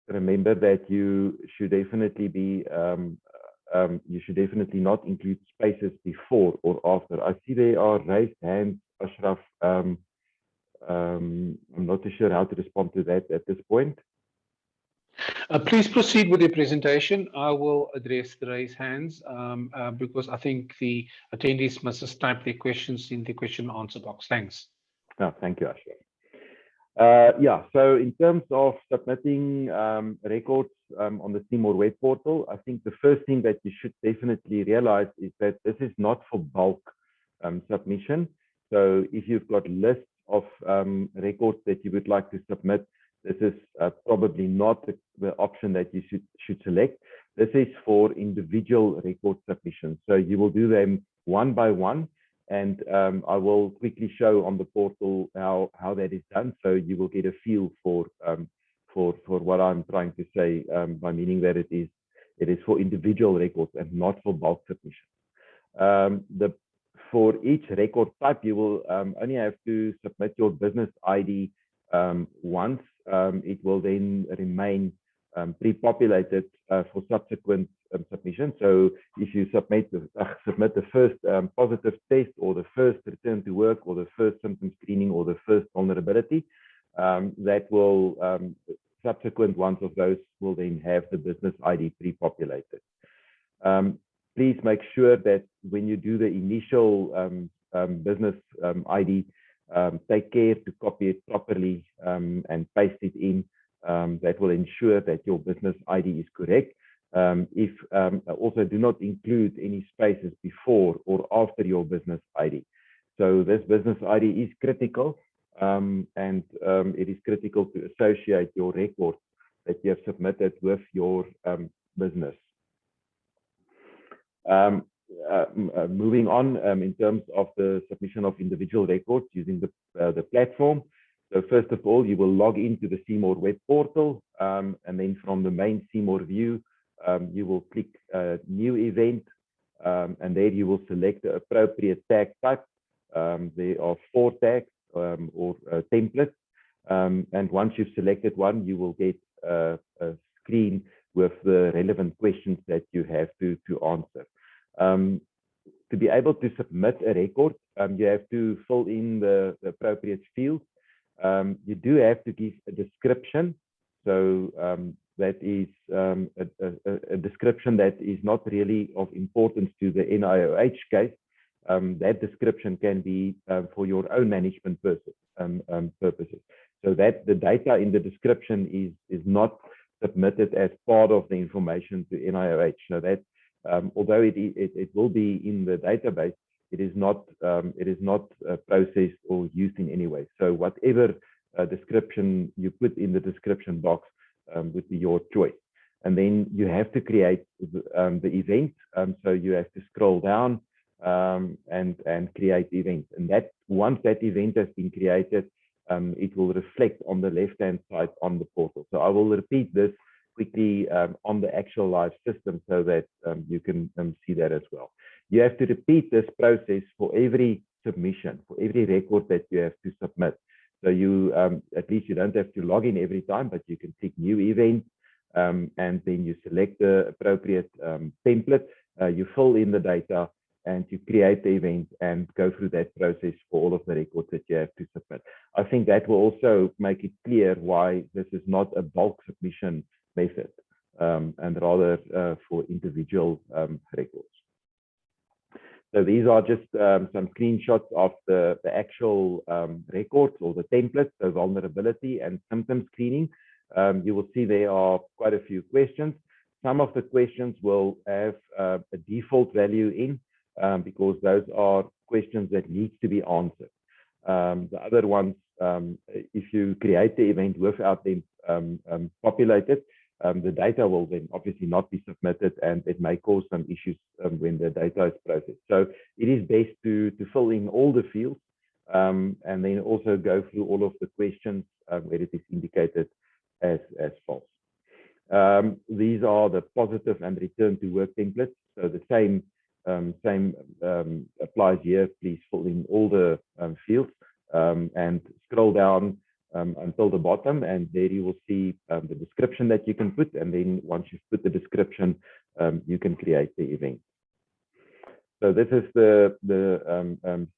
remember that you should definitely be not include spaces before or after. I see there are raised hands, Ashraf. I'm not too sure how to respond to that at this point. Please proceed with your presentation. I will address the raised hands because I think the attendees must just type their questions in the question and answer box. Thanks. No, thank you, Ashraf. Yeah, so in terms of submitting records on the Cmore Web Portal, I think the first thing that you should definitely realize is that this is not for bulk submission. So if you've got lists of records that you would like to submit, this is probably not the option that you should select. This is for individual record submissions. So you will do them one by one, and I will quickly show on the portal how that is done. So you will get a feel for what I'm trying to say by meaning that it is for individual records and not for bulk submission. For each record type, you will only have to submit your business ID once. It will then remain pre-populated for subsequent submission. So if you submit the first positive test, or the first return to work, or the first symptom screening, or the first vulnerability, that will subsequent ones of those will then have the business ID pre-populated. Please make sure that when you do the initial business ID, take care to copy it properly and paste it in. That will ensure that your business ID is correct. Also do not include any spaces before or after your business ID. So this business ID is critical, and it is critical to associate your records that you have submitted with your business. Moving on, in terms of the submission of individual records using the platform. So first of all, you will log into the Cmore Web Portal, and then from the main Cmore view, you will click New Event, and there you will select the appropriate tag type. There are 4 tags or templates, and once you've selected one, you will get a screen with the relevant questions that you have to answer. To be able to submit a record, you have to fill in the appropriate fields. You do have to give a description. So that is a description that is not really of importance to the NIOH case. That description can be for your own management purposes. So that the data in the description is not submitted as part of the information to NIOH. So that although it will be in the database, it is not processed or used in any way. So whatever description you put in the description box would be your choice. And then you have to create the event. So you have to scroll down and create the event. And that once that event has been created, it will reflect on the left-hand side on the portal. So I will repeat this quickly on the actual live system so that you can see that as well. You have to repeat this process for every submission, for every record that you have to submit. So you, at least you don't have to log in every time, but you can click New Event, and then you select the appropriate template, you fill in the data, and you create the event and go through that process for all of the records that you have to submit. I think that will also make it clear why this is not a bulk submission method, and rather for individual records. So these are just some screenshots of the actual records or the templates, so vulnerability and symptom screening. You will see there are quite a few questions. Some of the questions will have a default value in, because those are questions that need to be answered. The other ones, if you create the event without them populated, the data will then obviously not be submitted, and it may cause some issues when the data is processed. So it is best to fill in all the fields, and then also go through all of the questions where it is indicated as false. These are the positive and return to work templates. So the same applies here. Please fill in all the fields and scroll down until the bottom, and there you will see the description that you can put, and then once you've put the description, you can create the event. So this is the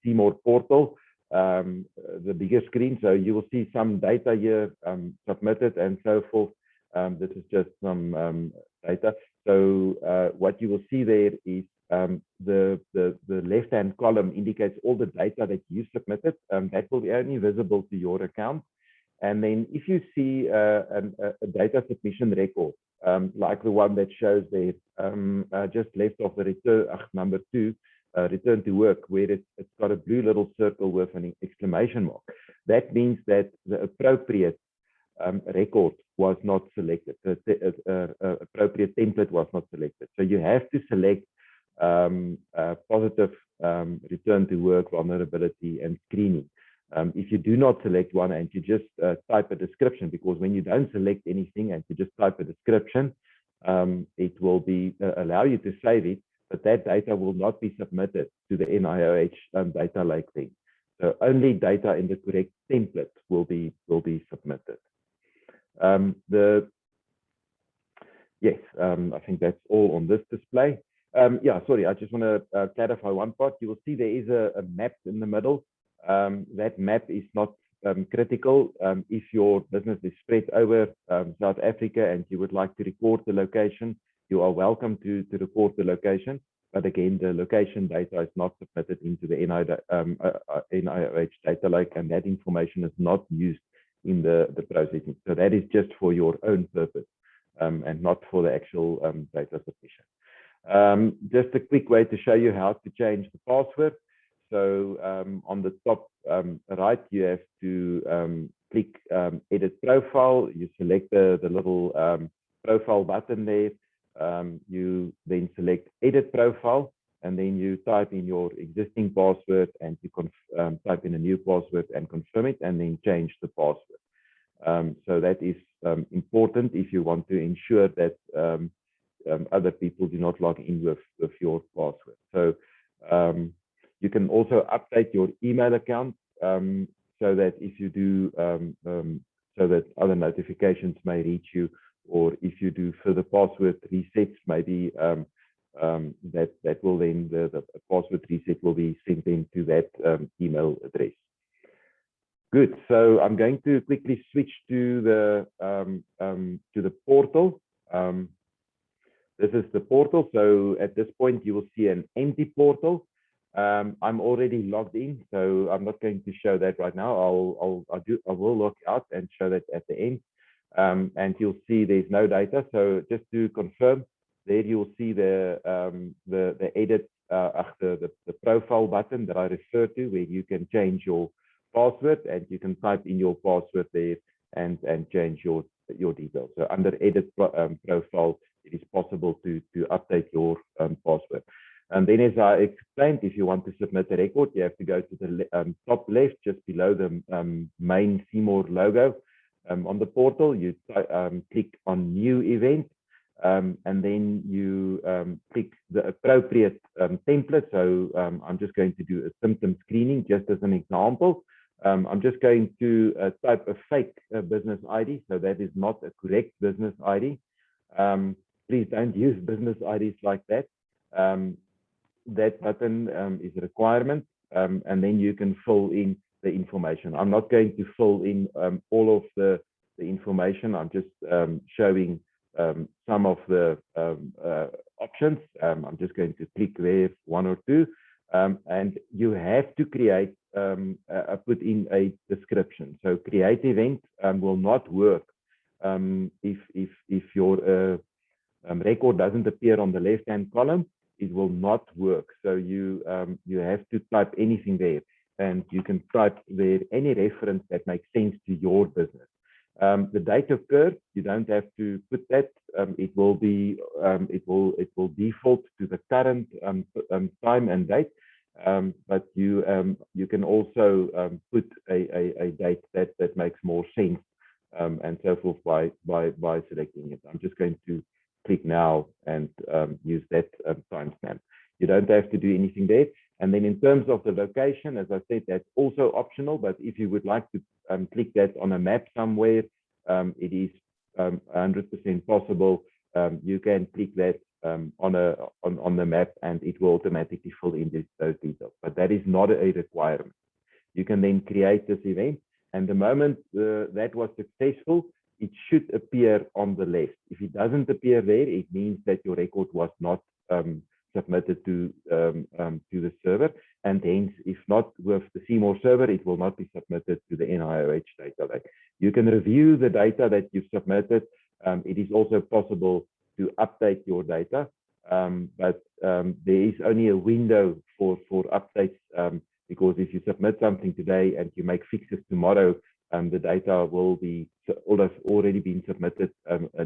Cmore portal, the bigger screen. So you will see some data here submitted and so forth. This is just some data. So what you will see there is the left-hand column indicates all the data that you submitted. That will be only visible to your account. And then if you see a data submission record, like the one that shows there, just left of the return, number 2, return to work, where it's got a blue little circle with an exclamation mark. That means that the appropriate record was not selected. The appropriate template was not selected. So you have to select positive return to work, vulnerability, and screening. If you do not select one and you just type a description, because when you don't select anything and you just type a description, it will be allow you to save it, but that data will not be submitted to the NIOH data lake thing. So only data in the correct template will be submitted. I think that's all on this display. Yeah, sorry, I just want to clarify one part. You will see there is a map in the middle. That map is not critical. If your business is spread over South Africa and you would like to record the location, you are welcome to record the location. But again, the location data is not submitted into the NIOH data lake, and that information is not used in the processing. So that is just for your own purpose and not for the actual data submission. Just a quick way to show you how to change the password. So on the top right, you have to click Edit Profile. You select the little profile button there. You then select Edit Profile, and then you type in your existing password, and you type in a new password and confirm it, and then change the password. So that is important if you want to ensure that other people do not log in with your password. So you can also update your email account so that if you do, so that other notifications may reach you, or if you do further password resets, maybe that will then, the password reset will be sent into that email address. Good. So I'm going to quickly switch to the portal. This is the portal. So at this point, you will see an empty portal. I'm already logged in, so I'm not going to show that right now. I will log out and show that at the end. And you'll see there's no data. So just to confirm, there you'll see the edit the profile button that I referred to, where you can change your password and you can type in your password there and change your details. So under edit profile, it is possible to update your password. And then, as I explained, if you want to submit a record, you have to go to the top left, just below the main Cmore logo. On the portal, you click on New Event, and then you click the appropriate template. So I'm just going to do a symptom screening, just as an example. I'm just going to type a fake business ID, so that is not a correct business ID. Please don't use business IDs like that. That button is a requirement, and then you can fill in the information. I'm not going to fill in all of the information. I'm just showing some of the options. I'm just going to click there, one or two, and you have to create, put in a description. So create event will not work if your record doesn't appear on the left-hand column. It will not work. So you have to type anything there, and you can type there any reference that makes sense to your business. The date occurred, you don't have to put that. It will be it will default to the current time and date. But you can also put a date that makes more sense, and so forth by selecting it. I'm just going to click now and use that timestamp. You don't have to do anything there. And then in terms of the location, as I said, that's also optional. But if you would like to click that on a map somewhere, it is 100% possible. You can click that on the map, and it will automatically fill in those details. But that is not a requirement. You can then create this event, and the moment that was successful, it should appear on the left. If it doesn't appear there, it means that your record was not submitted to the server, and hence, if not with the Cmore server, it will not be submitted to the NIOH data lake. You can review the data that you've submitted. It is also possible to update your data, but there is only a window for updates, because if you submit something today and you make fixes tomorrow, the data will have already been submitted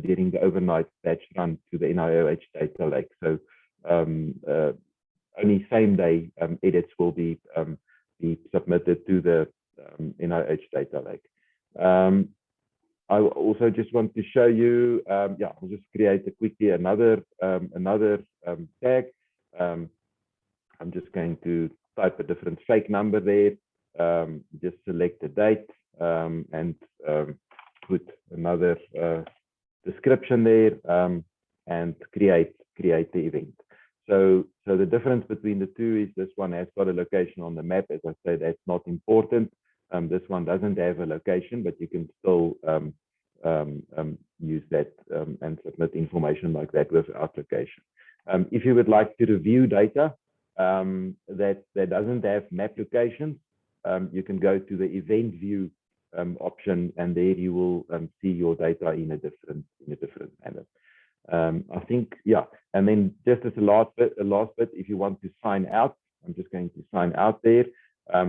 during the overnight batch run to the NIOH data lake. So only same day edits will be submitted to the NIOH data lake. I also just want to show you, I'll just create quickly another tag. I'm just going to type a different fake number there, just select the date, and put another description there, and create the event. So the difference between the two is this one has got a location on the map. As I said, that's not important. This one doesn't have a location, but you can still use that and submit information like that without location. If you would like to review data that doesn't have map locations, you can go to the event view option, and there you will see your data in a different manner. I think, yeah. And then just as a last bit, if you want to sign out, I'm just going to sign out there.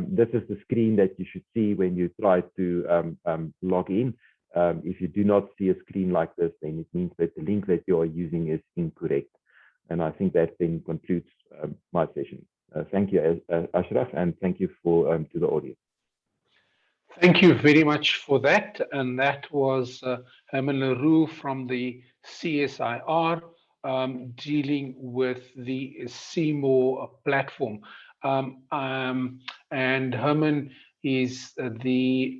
This is the screen that you should see when you try to log in. If you do not see a screen like this, then it means that the link that you are using is incorrect. And I think that then concludes my session. Thank you, Ashraf, and thank you to the audience. Thank you very much for that. And that was Herman Le Roux from the CSIR dealing with the Cmore platform. And Herman is the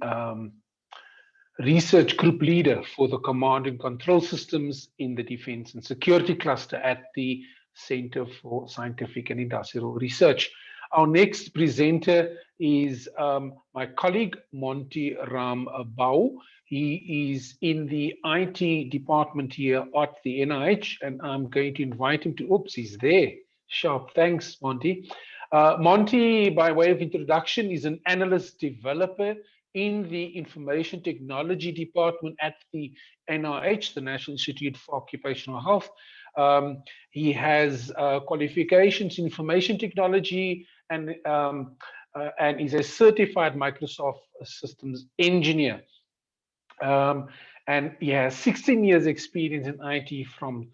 research group leader for the command and control systems in the defense and security cluster at the Center for Scientific and Industrial Research. Our next presenter is my colleague, Monty Rambau. He is in the IT department here at the NIH, and I'm going to invite him to, oops, he's there. Sharp, thanks, Monty. Monty, by way of introduction, is an analyst developer in the Information Technology Department at the NIH, the National Institute for Occupational Health. He has qualifications in information technology and is a certified Microsoft Systems engineer. And he has 16 years experience in IT from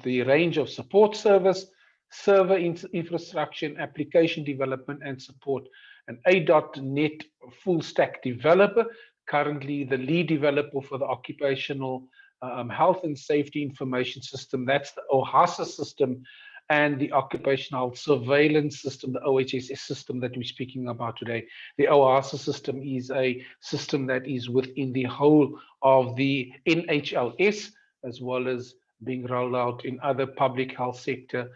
the range of support service, server infrastructure, and application development and support, an A.NET full stack developer, currently the lead developer for the Occupational Health and Safety Information System, that's the OHSS system, and the Occupational Surveillance System, the OHSS system that we're speaking about today. The OHSS system is a system that is within the whole of the NHLS, as well as being rolled out in other public health sector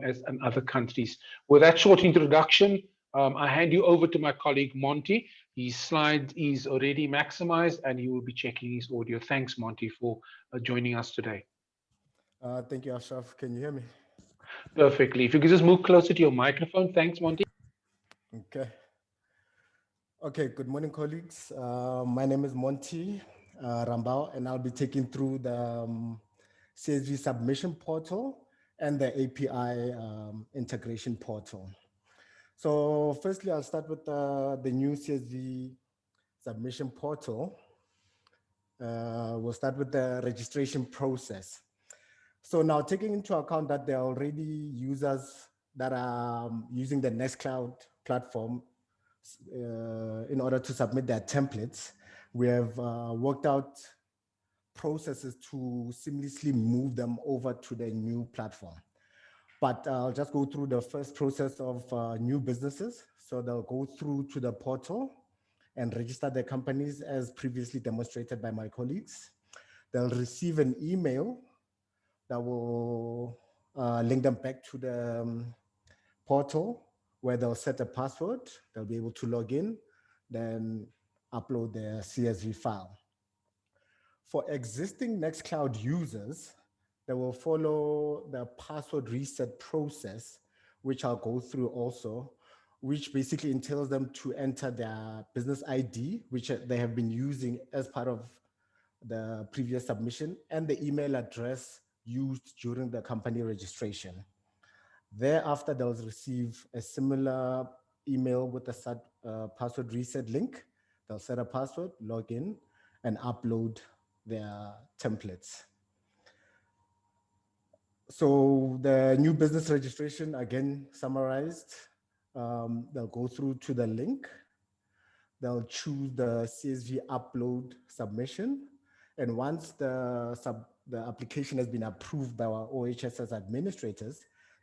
as in other countries. With that short introduction, I hand you over to my colleague Monty. His slide is already maximized and he will be checking his audio. Thanks, Monty, for joining us today. Thank you, Ashraf. Can you hear me? Perfectly. If you could just move closer to your microphone. Thanks, Monty. Okay. Okay, good morning, colleagues. My name is Monty Rambau, and I'll be taking through the CSV submission portal and the API integration portal. So firstly, I'll start with the new CSV submission portal. We'll start with the registration process. So now taking into account that there are already users that are using the Nextcloud platform in order to submit their templates, we have worked out processes to seamlessly move them over to the new platform. But I'll just go through the first process of new businesses. So they'll go through to the portal and register their companies as previously demonstrated by my colleagues. They'll receive an email that will link them back to the portal where they'll set a password. They'll be able to log in, then upload their CSV file. For existing Nextcloud users, they will follow the password reset process, which I'll go through also, which basically entails them to enter their business ID, which they have been using as part of the previous submission, and the email address used during the company registration. Thereafter, they'll receive a similar email with a password reset link. They'll set a password, log in, and upload their templates. So the new business registration, again, summarized. They'll go through to the link. They'll choose the CSV upload submission. And once the application has been approved by our OHSS administrators,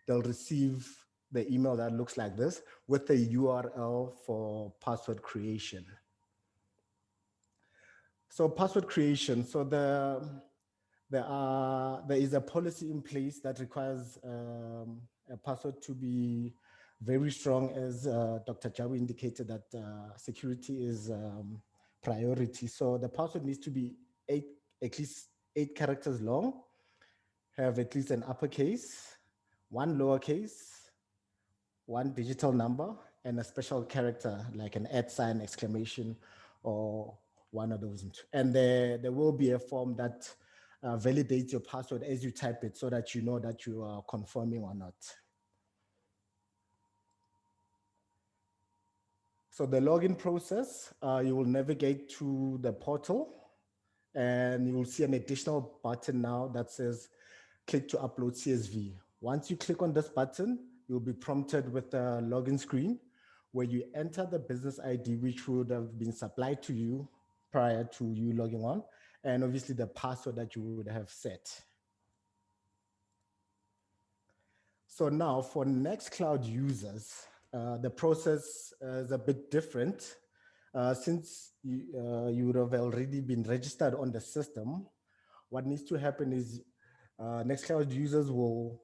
they'll receive the email that looks like this with the URL for password creation. So password creation. So there is a policy in place that requires a password to be very strong, as Dr. Jabu indicated that security is priority. So the password needs to be at least 8 characters long, have at least an uppercase, 1 lowercase, 1 digital number, and a special character like an @ exclamation, or one of those. And there will be a form that validates your password as you type it so that you know that you are confirming or not. So the login process, you will navigate to the portal and you will see an additional button now that says click to upload CSV. Once you click on this button, you'll be prompted with a login screen where you enter the business ID, which would have been supplied to you prior to you logging on, and obviously the password that you would have set. So now for Nextcloud users, the process is a bit different. Since you would have already been registered on the system, what needs to happen is Nextcloud users will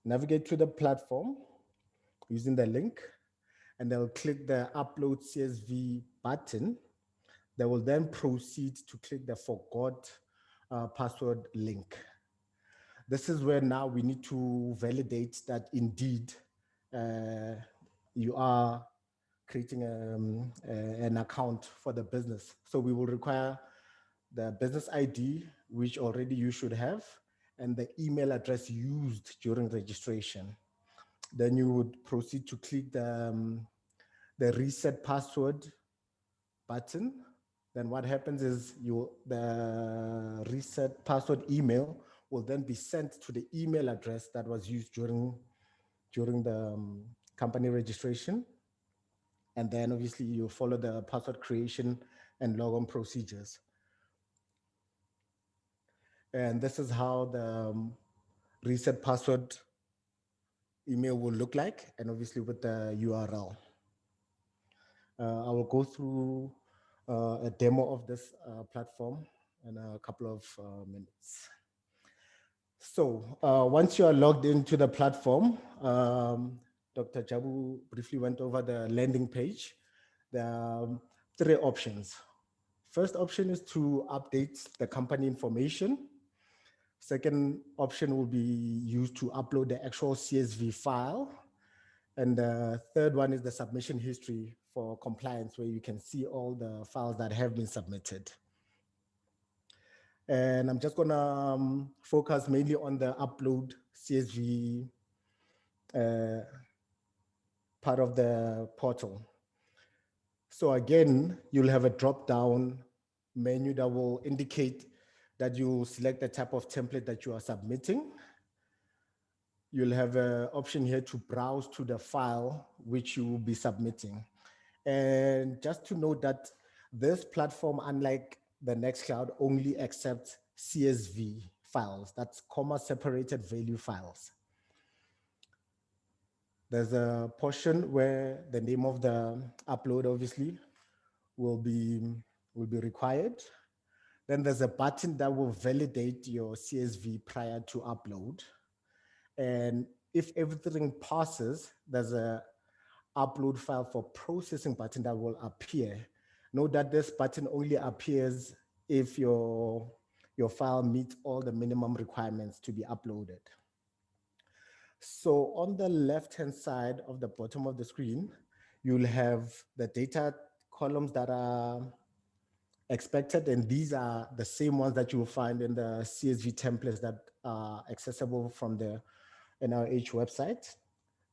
navigate to the platform using the link, and they'll click the Upload CSV button. They will then proceed to click the Forgot Password link. This is where now we need to validate that indeed you are creating an account for the business. So we will require the business ID, which already you should have, and the email address used during registration. Then you would proceed to click the reset password button. Then what happens is the reset password email will then be sent to the email address that was used during the company registration. And then obviously you follow the password creation and logon procedures. And this is how the reset password email will look like, and obviously with the URL. I will go through a demo of this platform in a couple of minutes. So once you are logged into the platform, Dr. Jabu briefly went over the landing page. There are 3 options. First option is to update the company information. Second option will be used to upload the actual CSV file. And the third one is the submission history for compliance, where you can see all the files that have been submitted. And I'm just gonna focus mainly on the upload CSV part of the portal. So again, you'll have a drop-down menu that will indicate that you select the type of template that you are submitting. You'll have an option here to browse to the file which you will be submitting. And just to note that this platform, unlike the Nextcloud, only accepts CSV files, that's comma-separated value files. There's a portion where the name of the upload obviously will be required. Then there's a button that will validate your CSV prior to upload. And if everything passes, there's a upload file for processing button that will appear. Note that this button only appears if your file meets all the minimum requirements to be uploaded. So on the left-hand side of the bottom of the screen, you'll have the data columns that are expected, and these are the same ones that you will find in the CSV templates that are accessible from the NIOH website.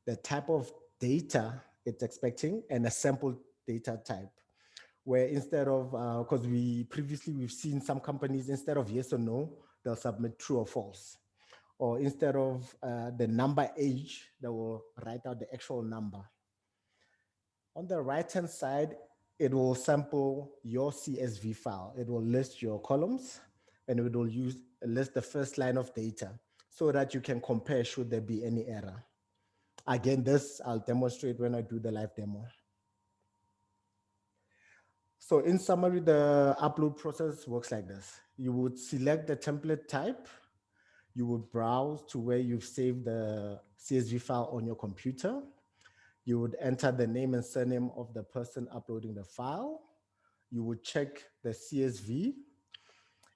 The type of data it's expecting, and a sample data type, where instead of, because we've seen some companies, instead of yes or no, they'll submit true or false. Or instead of the number age, they will write out the actual number. On the right-hand side, it will sample your CSV file. It will list your columns, and it will list the first line of data so that you can compare should there be any error. Again, this I'll demonstrate when I do the live demo. So in summary, the upload process works like this. You would select the template type. You would browse to where you've saved the CSV file on your computer. You would enter the name and surname of the person uploading the file. You would check the CSV.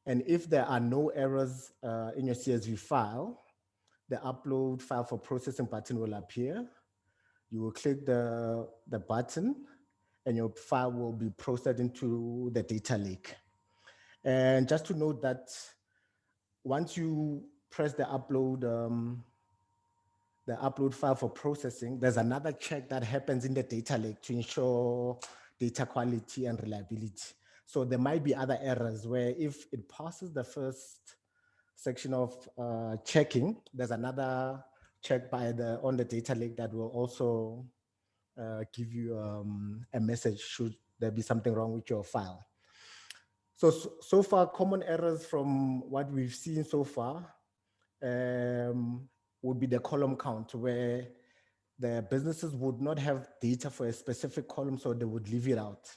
And if there are no errors in your CSV file, the upload file for processing button will appear. You will click the button, and your file will be processed into the data lake. And just to note that once you press the upload file for processing, there's another check that happens in the data lake to ensure data quality and reliability. So there might be other errors where if it passes the first section of checking, there's another check on the data lake that will also give you a message should there be something wrong with your file. So far, common errors from what we've seen so far, would be the column count, where the businesses would not have data for a specific column, so they would leave it out.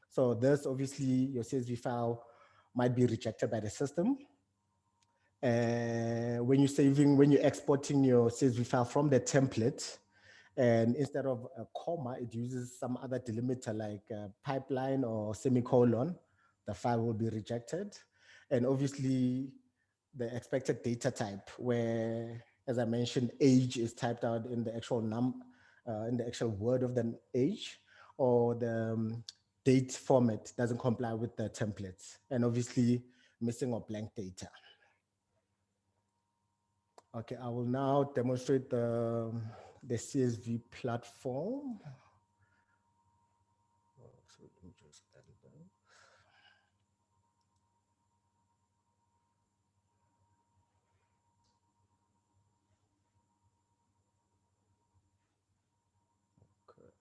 So this, obviously, your CSV file might be rejected by the system. When you're exporting your CSV file from the template, and instead of a comma, it uses some other delimiter like a pipeline or semicolon, the file will be rejected. And obviously, the expected data type, where, as I mentioned, age is typed out in the actual in the actual word of the age, or the date format doesn't comply with the templates, and obviously missing or blank data. Okay, I will now demonstrate the CSV platform. So let me just add it down. Okay.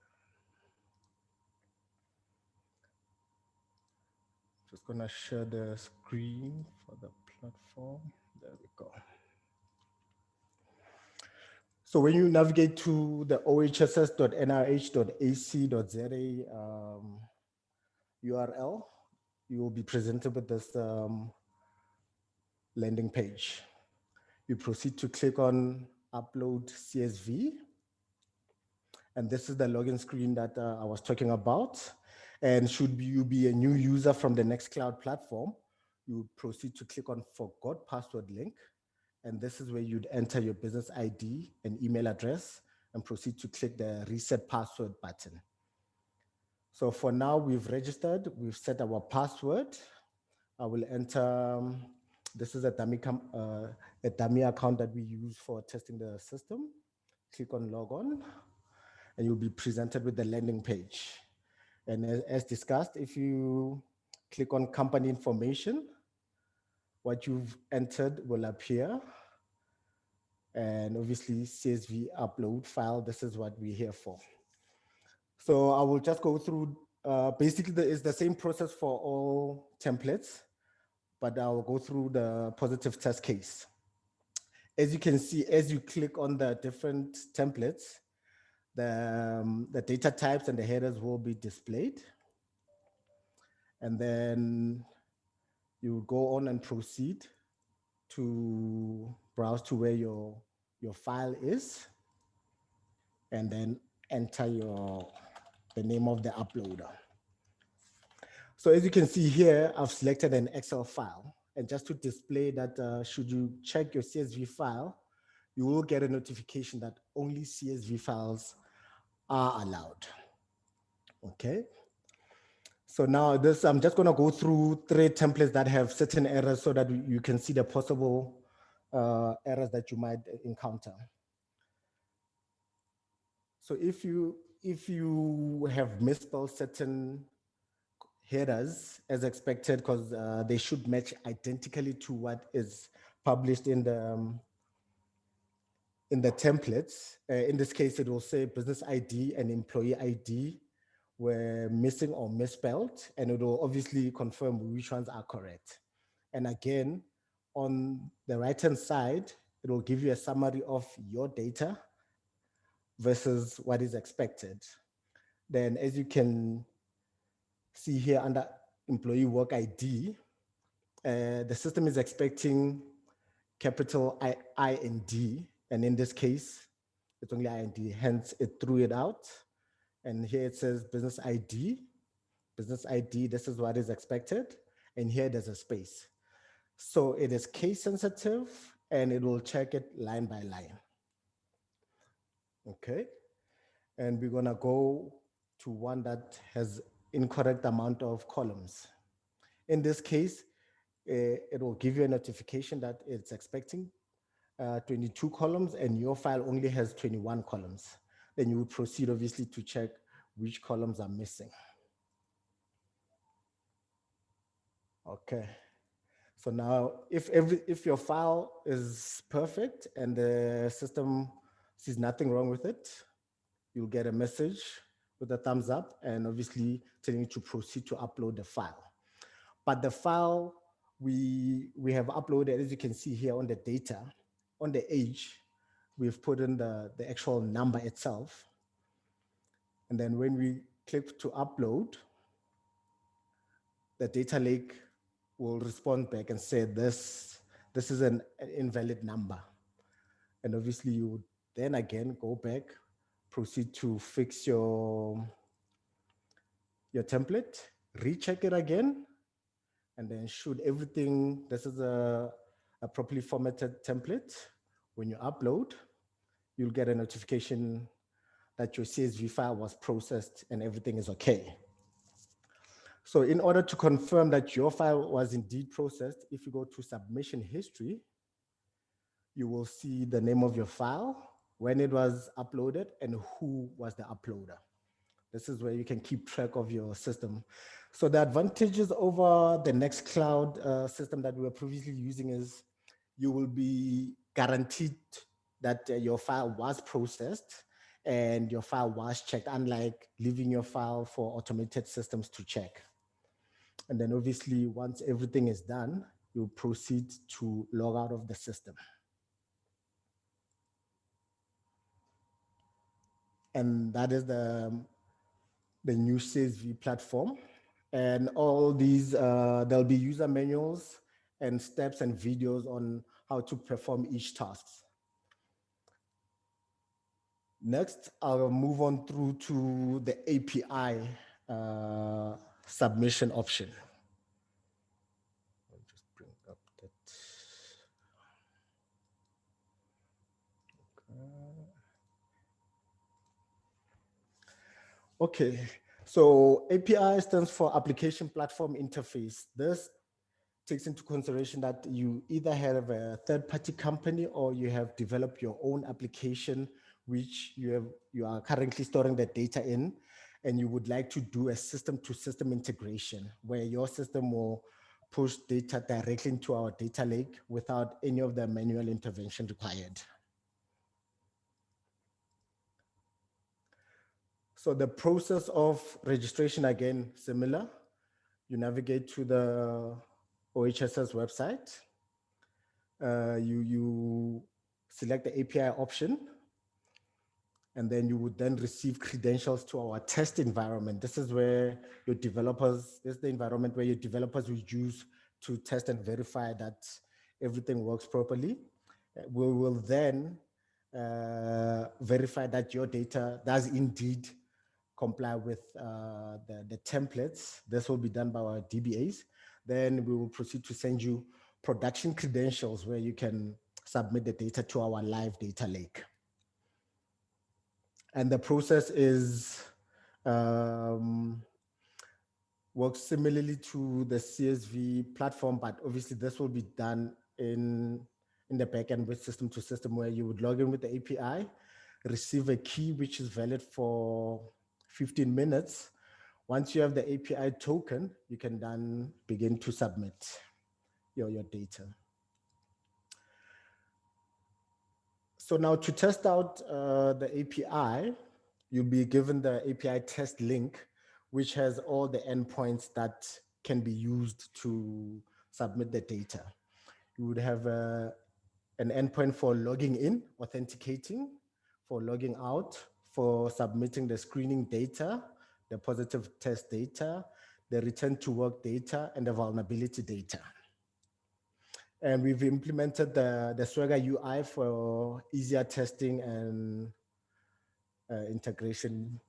Just gonna share the screen for the platform. There we go. So when you navigate to the ohss.nih.ac.za URL, you will be presented with this landing page. You proceed to click on Upload CSV. And this is the login screen that I was talking about. And should you be a new user from the Nextcloud platform, you would proceed to click on Forgot Password link. And this is where you'd enter your business ID and email address and proceed to click the Reset Password button. So for now, we've registered, we've set our password. I will enter, this is a dummy account that we use for testing the system. Click on Log On, and you'll be presented with the landing page. And as discussed, if you click on company information, what you've entered will appear. And obviously CSV upload file, this is what we're here for. So I will just go through, basically it's the same process for all templates, but I'll go through the positive test case. As you can see, as you click on the different templates, the data types and the headers will be displayed. And then you go on and proceed to browse to where your file is, and then enter the name of the uploader. So as you can see here, I've selected an Excel file. And just to display that should you check your CSV file, you will get a notification that only CSV files are allowed. Okay. So now I'm just gonna go through 3 templates that have certain errors so that you can see the possible errors that you might encounter. So if you have misspelled certain headers as expected, because they should match identically to what is published in the templates. In this case, it will say business ID and employee ID were missing or misspelled, and it will obviously confirm which ones are correct. And again, on the right-hand side, it will give you a summary of your data versus what is expected. Then as you can see here under employee work ID, the system is expecting capital I and D, and in this case, it's only I and D, hence it threw it out. And here it says business ID, this is what is expected. And here there's a space. So it is case sensitive, and it will check it line by line. Okay. And we're gonna go to one that has incorrect amount of columns. In this case, it will give you a notification that it's expecting 22 columns and your file only has 21 columns. Then you would proceed obviously to check which columns are missing. Okay. So now if your file is perfect and the system sees nothing wrong with it, you'll get a message with a thumbs up and obviously telling you to proceed to upload the file. But the file we have uploaded, as you can see here on the data, on the age, we've put in the actual number itself. And then when we click to upload, the data lake will respond back and say, this is an invalid number. And obviously you would then again go back, proceed to fix your template, recheck it again, and then should everything, this is a properly formatted template. When you upload, you'll get a notification that your CSV file was processed and everything is okay. So in order to confirm that your file was indeed processed, if you go to submission history, you will see the name of your file, when it was uploaded, and who was the uploader. This is where you can keep track of your system. So the advantages over the Nextcloud system that we were previously using is you will be guaranteed that your file was processed and your file was checked, unlike leaving your file for automated systems to check. And then obviously, once everything is done, you proceed to log out of the system. And that is the new CSV platform. And all these, there'll be user manuals and steps and videos on how to perform each task. Next, I'll move on through to the API submission option. I'll just bring up that. Okay, so API stands for Application Platform Interface. This takes into consideration that you either have a third-party company or you have developed your own application, which you are currently storing the data in, and you would like to do a system-to-system integration where your system will push data directly into our data lake without any of the manual intervention required. So the process of registration, again, similar. You navigate to the OHSS website. You select the API option, and then you would then receive credentials to our test environment. This is where your developers, this is the environment where your developers will use to test and verify that everything works properly. We will then verify that your data does indeed comply with the templates. This will be done by our DBAs. Then we will proceed to send you production credentials where you can submit the data to our live data lake. And the process is works similarly to the CSV platform, but obviously this will be done in the backend with system to system, where you would log in with the API, receive a key which is valid for 15 minutes. Once you have the API token, you can then begin to submit your data. So now to test out the API, you'll be given the API test link, which has all the endpoints that can be used to submit the data. You would have an endpoint for logging in, authenticating, for logging out, for submitting the screening data, the positive test data, the return to work data, and the vulnerability data. And we've implemented the Swagger UI for easier testing and integration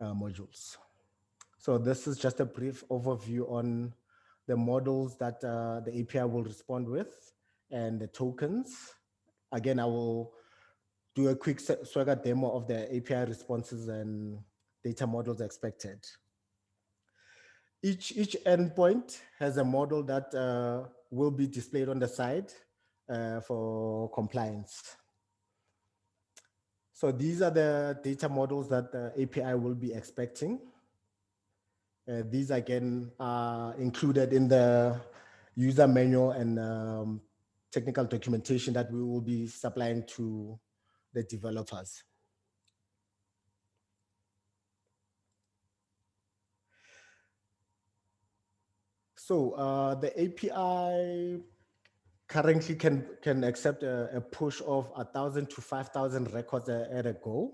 modules. So this is just a brief overview on the models that the API will respond with and the tokens. Again, I will do a quick Swagger demo of the API responses and data models expected. Each endpoint has a model that will be displayed on the side for compliance. So these are the data models that the API will be expecting. These again are included in the user manual and technical documentation that we will be supplying to the developers. So the API currently can accept a push of 1,000 to 5,000 records at a go.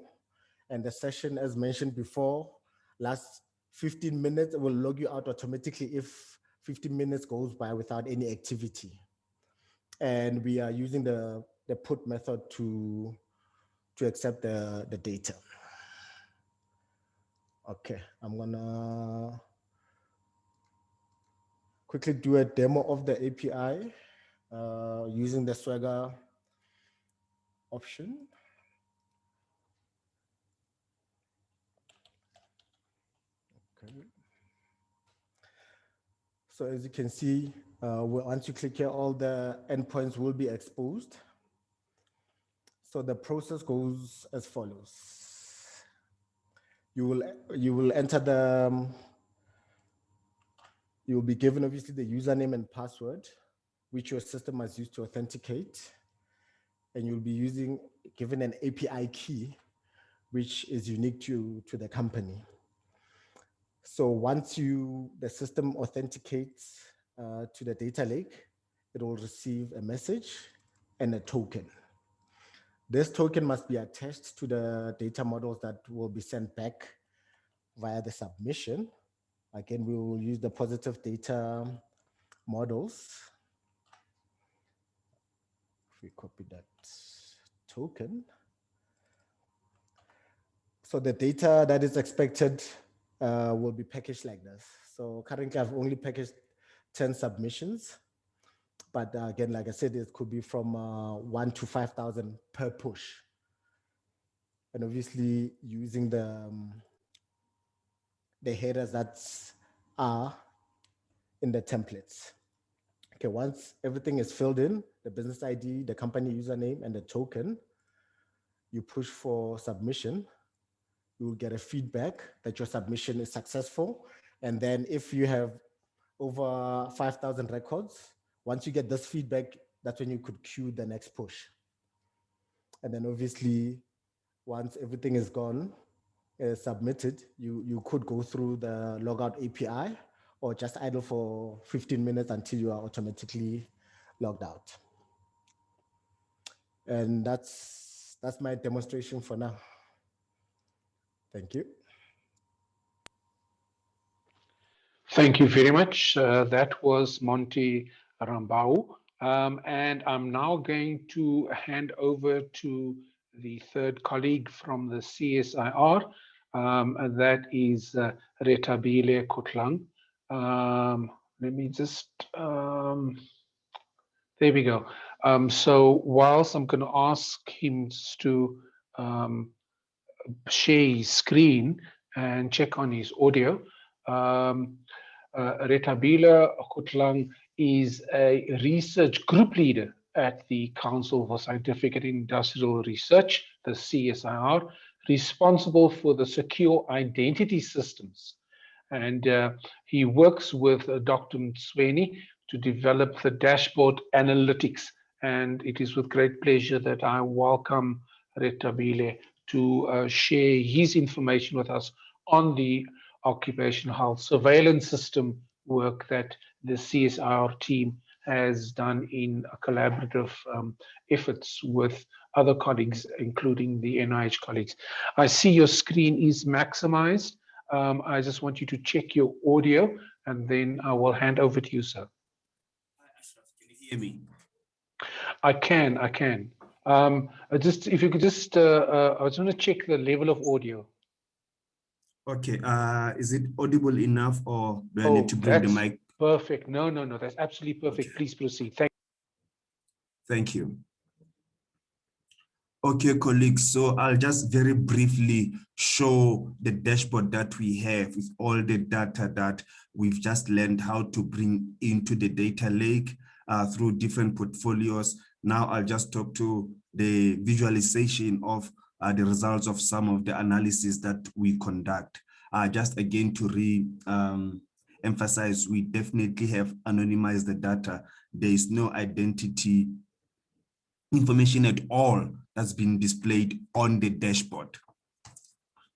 And the session, as mentioned before, lasts 15 minutes. It will log you out automatically if 15 minutes goes by without any activity. And we are using the put method to accept the data. Okay, I'm gonna quickly do a demo of the API using the Swagger option. Okay. So as you can see, once you click here, all the endpoints will be exposed. So the process goes as follows. You will enter the, you will be given obviously the username and password, which your system must use to authenticate. And you'll be given an API key, which is unique to the company. So once the system authenticates to the data lake, it will receive a message and a token. This token must be attached to the data models that will be sent back via the submission. Again, we will use the positive data models. If we copy that token. So the data that is expected will be packaged like this. So currently I've only packaged 10 submissions, but again, like I said, it could be from 1 to 5,000 per push. And obviously using the headers that are in the templates. Okay, once everything is filled in, the business ID, the company username, and the token, you push for submission. You will get a feedback that your submission is successful. And then if you have over 5,000 records, once you get this feedback, that's when you could queue the next push. And then obviously, once everything is gone, submitted, you could go through the logout API or just idle for 15 minutes until you are automatically logged out. And that's my demonstration for now. Thank you. Thank you very much. That was Monty Rambau. And I'm now going to hand over to the third colleague from the CSIR. That is Rethabile Khutlang. Let me just, there we go. So whilst I'm going to ask him to share his screen and check on his audio, Rethabile Khutlang is a research group leader at the Council for Scientific and Industrial Research, the CSIR, responsible for the secure identity systems. And he works with Dr Mtsweni to develop the dashboard analytics. And it is with great pleasure that I welcome Rethabile to share his information with us on the occupational health surveillance system work that the CSIR team has done in collaborative efforts with other colleagues, including the NIOH colleagues. I see your screen is maximized. I just want you to check your audio and then I will hand over to you, sir. Can you hear me? I can. Just if you could just, I just want to check the level of audio. Okay, is it audible enough or do I need to bring the mic? Perfect. No, that's absolutely perfect. Okay. Please proceed. Thank you. Okay, colleagues, so I'll just very briefly show the dashboard that we have with all the data that we've just learned how to bring into the data lake through different portfolios. Now I'll just talk to the visualization of the results of some of the analysis that we conduct. Just again to re-emphasize, we definitely have anonymized the data. There is no identity information at all that's been displayed on the dashboard.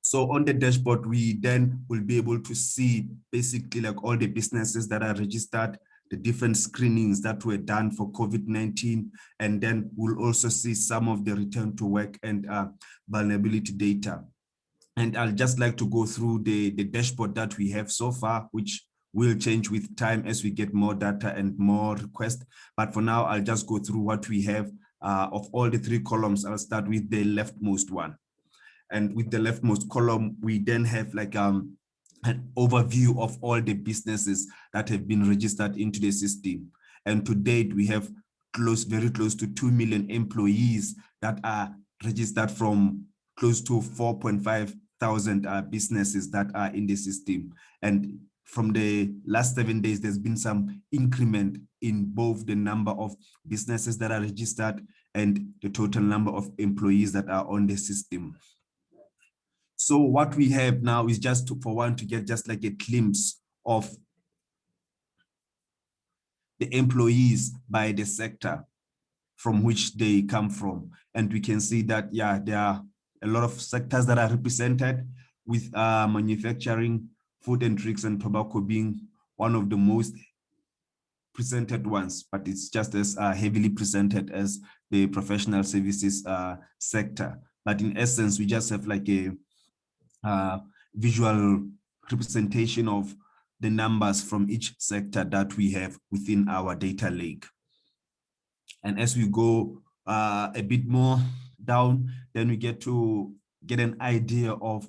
So on the dashboard, we then will be able to see basically like all the businesses that are registered, the different screenings that were done for COVID-19, and then we'll also see some of the return to work and vulnerability data. And I'll just like to go through the dashboard that we have so far, which will change with time as we get more data and more requests. But for now, I'll just go through what we have of all the 3 columns. I'll start with the leftmost one. And with the leftmost column, we then have like an overview of all the businesses that have been registered into the system. And to date, we have very close to 2 million employees that are registered from close to 4.5 thousand businesses that are in the system. And from the last 7 days, there's been some increment in both the number of businesses that are registered and the total number of employees that are on the system. So what we have now is just for one to get just like a glimpse of the employees by the sector from which they come from. And we can see that, yeah, there are a lot of sectors that are represented, with manufacturing, food and drinks and tobacco being one of the most presented ones, but it's just as heavily presented as the professional services sector. But in essence, we just have like a visual representation of the numbers from each sector that we have within our data lake. And as we go a bit more down, then we get an idea of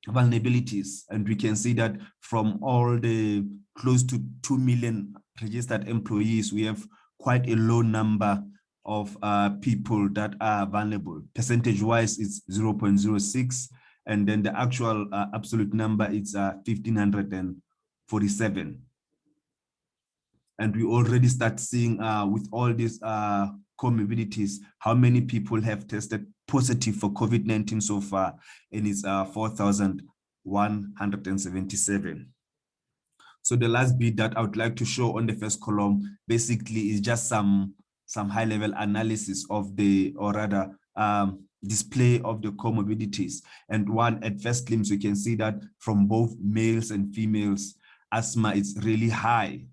vulnerabilities. And we can see that from all the close to 2 million registered employees, we have quite a low number of people that are vulnerable. Percentage-wise, it's 0.06. And then the actual absolute number is 1,547. And we already start seeing with all these comorbidities, how many people have tested positive for COVID-19 so far, and it's 4,177. So the last bit that I would like to show on the first column basically is just some high-level analysis of the, or rather display of the comorbidities. And one, at first glimpse, you can see that from both males and females, asthma is really high.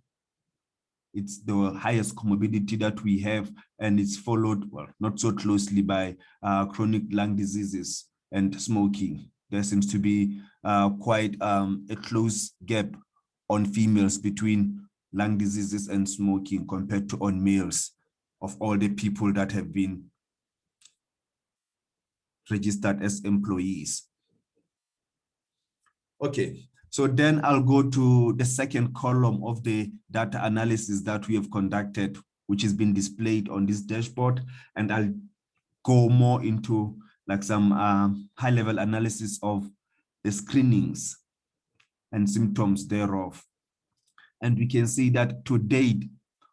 It's the highest comorbidity that we have, and it's followed, well, not so closely, by chronic lung diseases and smoking. There seems to be quite a close gap on females between lung diseases and smoking compared to on males of all the people that have been registered as employees. Okay. So then I'll go to the second column of the data analysis that we have conducted, which has been displayed on this dashboard. And I'll go more into like some high-level analysis of the screenings and symptoms thereof. And we can see that to date,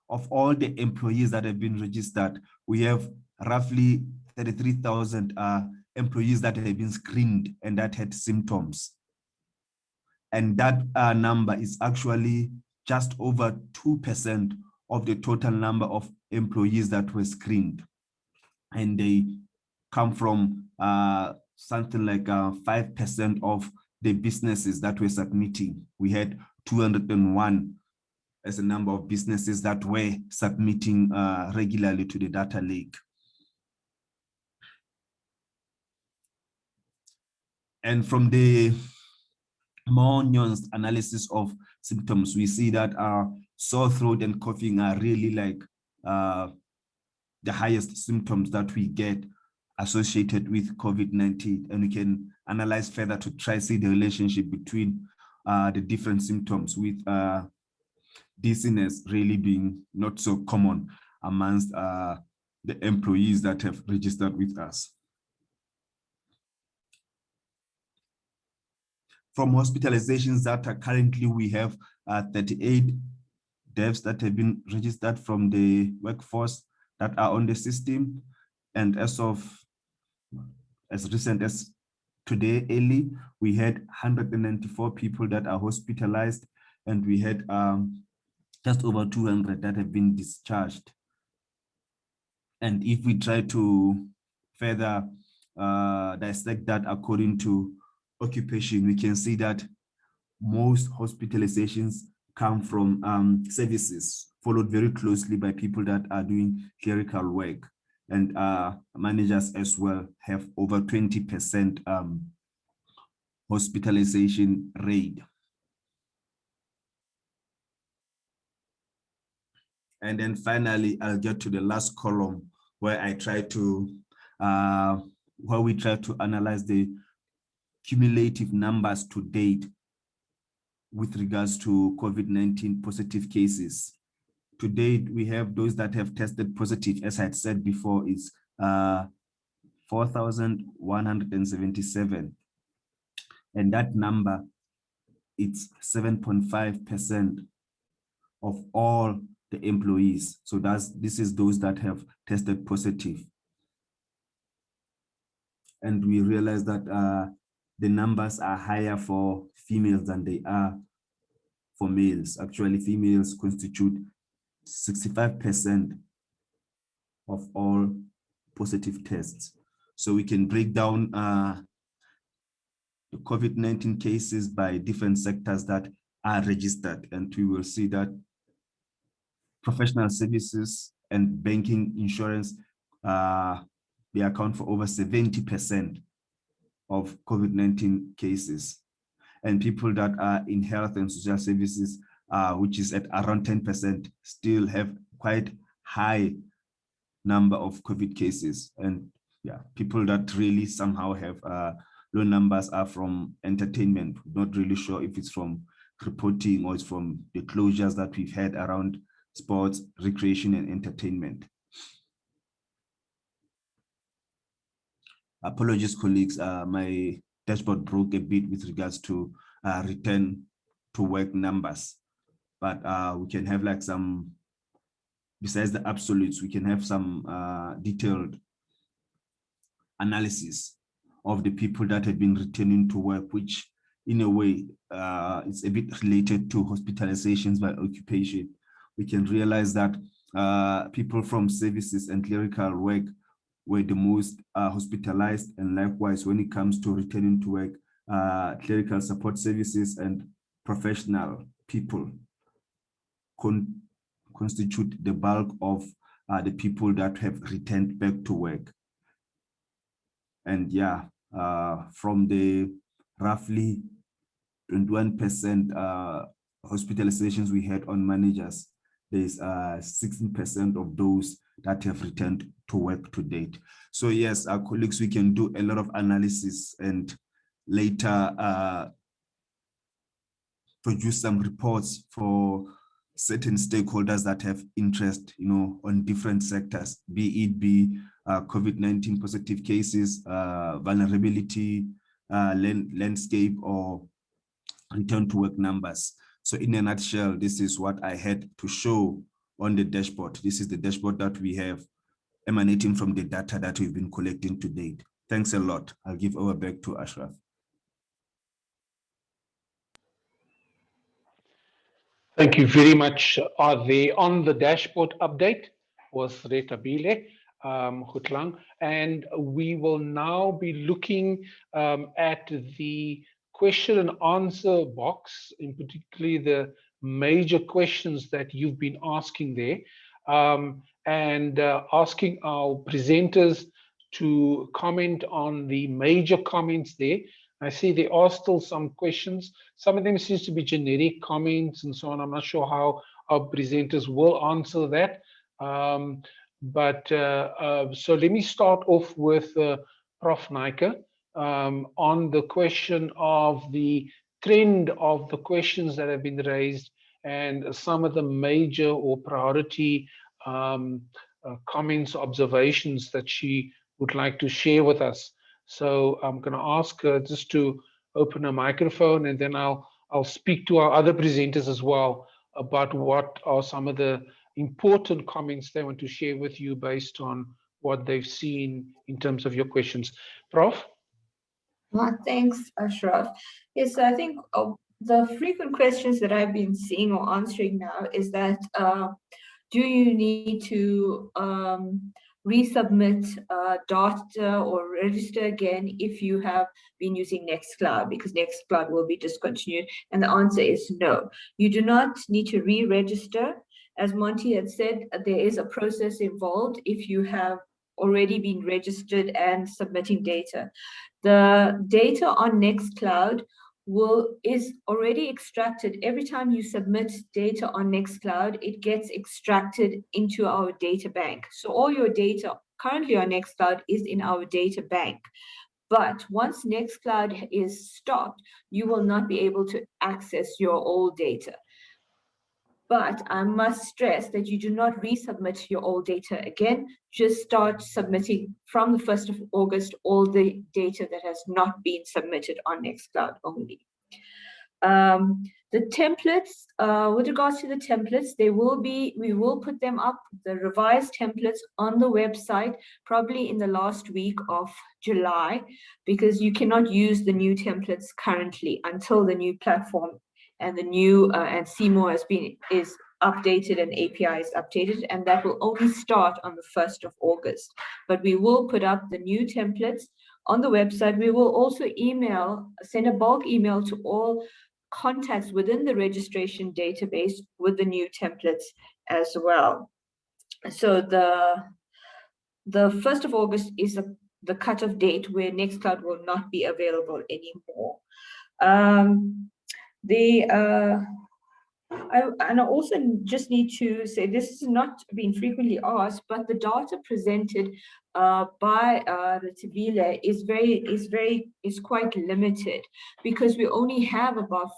of all the employees that have been registered, we have roughly 33,000 employees that have been screened and that had symptoms. And that number is actually just over 2% of the total number of employees that were screened. And they come from something like 5% of the businesses that were submitting. We had 201 as a number of businesses that were submitting regularly to the data lake. And from the more nuanced analysis of symptoms, we see that sore throat and coughing are really like the highest symptoms that we get associated with COVID-19. And we can analyze further to try see the relationship between the different symptoms, with dizziness really being not so common amongst the employees that have registered with us. From hospitalizations data, currently we have 38 deaths that have been registered from the workforce that are on the system. And as recent as today early, we had 194 people that are hospitalized, and we had just over 200 that have been discharged. And if we try to further dissect that according to occupation, we can see that most hospitalizations come from services, followed very closely by people that are doing clerical work. And managers as well have over 20% hospitalization rate. And then finally, I'll get to the last column where I try to, where we try to analyze the cumulative numbers to date with regards to COVID-19 positive cases. To date, we have those that have tested positive, as I had said before, is 4,177. And that number, it's 7.5% of all the employees. So this is those that have tested positive. And we realize that the numbers are higher for females than they are for males. Actually, females constitute 65% of all positive tests. So we can break down the COVID-19 cases by different sectors that are registered, and we will see that professional services and banking, insurance, they account for over 70% of COVID-19 cases. And people that are in health and social services, which is at around 10%, still have quite high number of COVID cases. And yeah, people that really somehow have low numbers are from entertainment. Not really sure if it's from reporting or it's from the closures that we've had around sports, recreation, and entertainment. Apologies, colleagues, my dashboard broke a bit with regards to return to work numbers, but we can have like some, besides the absolutes, we can have some detailed analysis of the people that have been returning to work, which in a way, it's a bit related to hospitalizations by occupation. We can realize that people from services and clerical work were the most hospitalized, and likewise when it comes to returning to work, clerical support services and professional people constitute the bulk of the people that have returned back to work. And yeah, from the roughly 21% hospitalizations we had on managers, there's 16% of those that have returned to work to date. So yes, our colleagues, we can do a lot of analysis and later produce some reports for certain stakeholders that have interest, on different sectors, be it COVID-19 positive cases, vulnerability, landscape, or return to work numbers. So in a nutshell, this is what I had to show on the dashboard. This is the dashboard that we have emanating from the data that we've been collecting to date. Thanks a lot. I'll give over back to Ashraf. Thank you very much. Are they on the dashboard update? Was Rethabile Khutlang, and we will now be looking at the question and answer box, in particularly the major questions that you've been asking there, and asking our presenters to comment on the major comments there. I see there are still some questions. Some of them seems to be generic comments and so on. I'm not sure how our presenters will answer that. So let me start off with Prof. Naicker on the question of the trend of the questions that have been raised and some of the major or priority comments, observations that she would like to share with us. So I'm going to ask her just to open a microphone, and then I'll speak to our other presenters as well about what are some of the important comments they want to share with you based on what they've seen in terms of your questions. Prof? Thanks, Ashraf. Yes, I think the frequent questions that I've been seeing or answering now is that do you need to resubmit data or register again if you have been using Nextcloud, because Nextcloud will be discontinued? And the answer is no. You do not need to re-register. As Monty had said, there is a process involved if you have already been registered and submitting data. The data on Nextcloud is already extracted. Every time you submit data on Nextcloud, it gets extracted into our data bank. So all your data currently on Nextcloud is in our data bank. But once Nextcloud is stopped, you will not be able to access your old data. But I must stress that you do not resubmit your old data again. Just start submitting from the 1st of August all the data that has not been submitted on Nextcloud only. The templates, with regards to the templates, we will put them up, the revised templates, on the website, probably in the last week of July, because you cannot use the new templates currently until the new platform and the new and Cmore is updated and API is updated, and that will only start on the 1st of August. But we will put up the new templates on the website. We will also send a bulk email to all contacts within the registration database with the new templates as well. So the 1st of August is the cutoff date where Nextcloud will not be available anymore. And I also just need to say, this has not been frequently asked, but the data presented by Rethabile is quite limited, because we only have about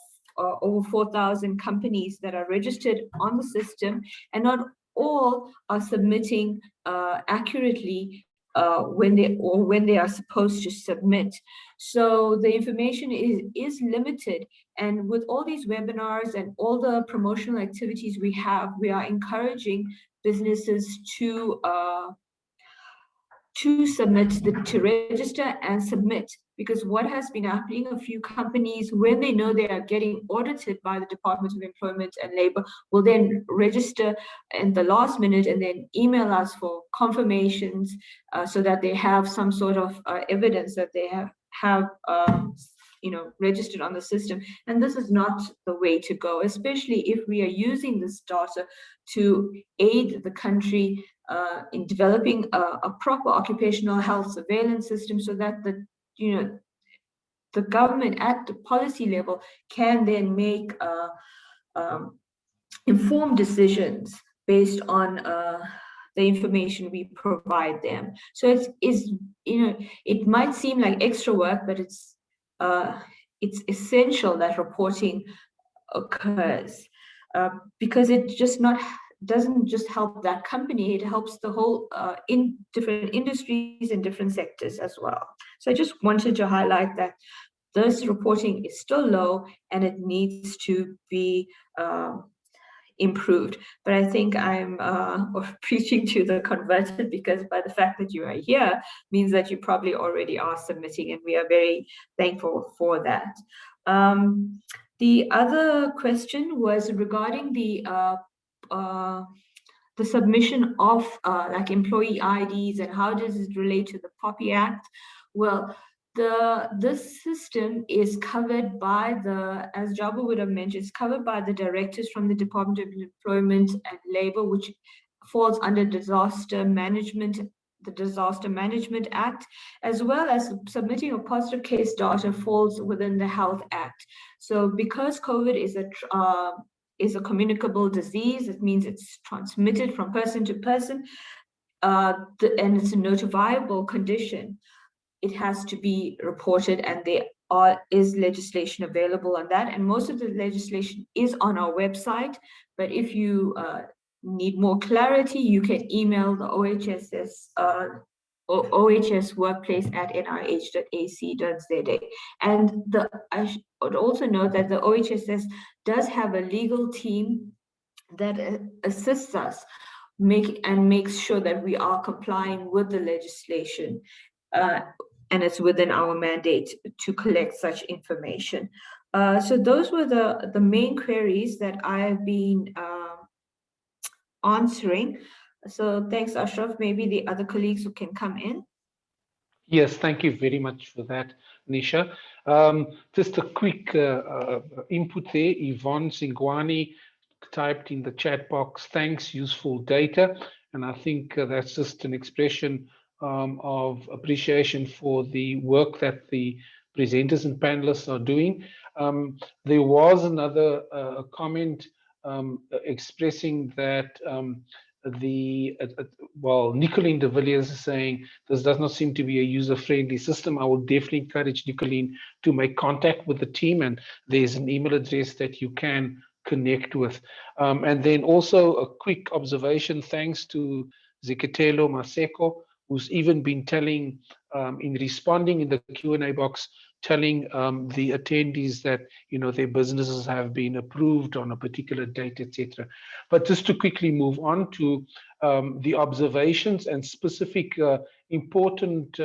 over 4,000 companies that are registered on the system, and not all are submitting accurately when they are supposed to submit. So the information is limited, and with all these webinars and all the promotional activities we are encouraging businesses to register and submit, because what has been happening, a few companies, when they know they are getting audited by the Department of Employment and Labor, will then register in the last minute and then email us for confirmations so that they have some sort of evidence that they have registered on the system. And this is not the way to go, especially if we are using this data to aid the country in developing a proper occupational health surveillance system, so that the government at the policy level can then make informed decisions based on the information we provide them. So it might seem like extra work, but it's essential that reporting occurs, because it doesn't just help that company, it helps the whole in different industries and different sectors as well. So I just wanted to highlight that this reporting is still low and it needs to be improved. But I think I'm preaching to the converted, because by the fact that you are here means that you probably already are submitting, and we are very thankful for that. The other question was regarding the submission of like employee IDs and how does it relate to the POPI Act. Well, this system is covered by as Jabu would have mentioned, it's covered by the directives from the Department of Employment and Labor, which falls under Disaster Management, the Disaster Management Act, as well as submitting of positive case data falls within the Health Act. So because COVID is a communicable disease, it means it's transmitted from person to person, and it's a notifiable condition, it has to be reported, and there is legislation available on that, and most of the legislation is on our website. But if you need more clarity, you can email the OHSS OHS workplace at NIOH.ac.za. And I would also note that the OHSS does have a legal team that assists us makes sure that we are complying with the legislation. And it's within our mandate to collect such information. So those were the main queries that I've been answering. So thanks, Ashraf. Maybe the other colleagues who can come in. Yes, thank you very much for that, Nisha. Just a quick input there. Yvonne Singwani typed in the chat box, thanks, useful data. And I think that's just an expression of appreciation for the work that the presenters and panelists are doing. There was another comment expressing that Nicolene de Villiers is saying this does not seem to be a user-friendly system. I will definitely encourage Nicolene to make contact with the team, and there's an email address that you can connect with. And then also a quick observation, thanks to Ziketelo Maseko, who's even been telling, in responding in the Q&A box, telling the attendees that their businesses have been approved on a particular date, etc. But just to quickly move on to the observations and specific important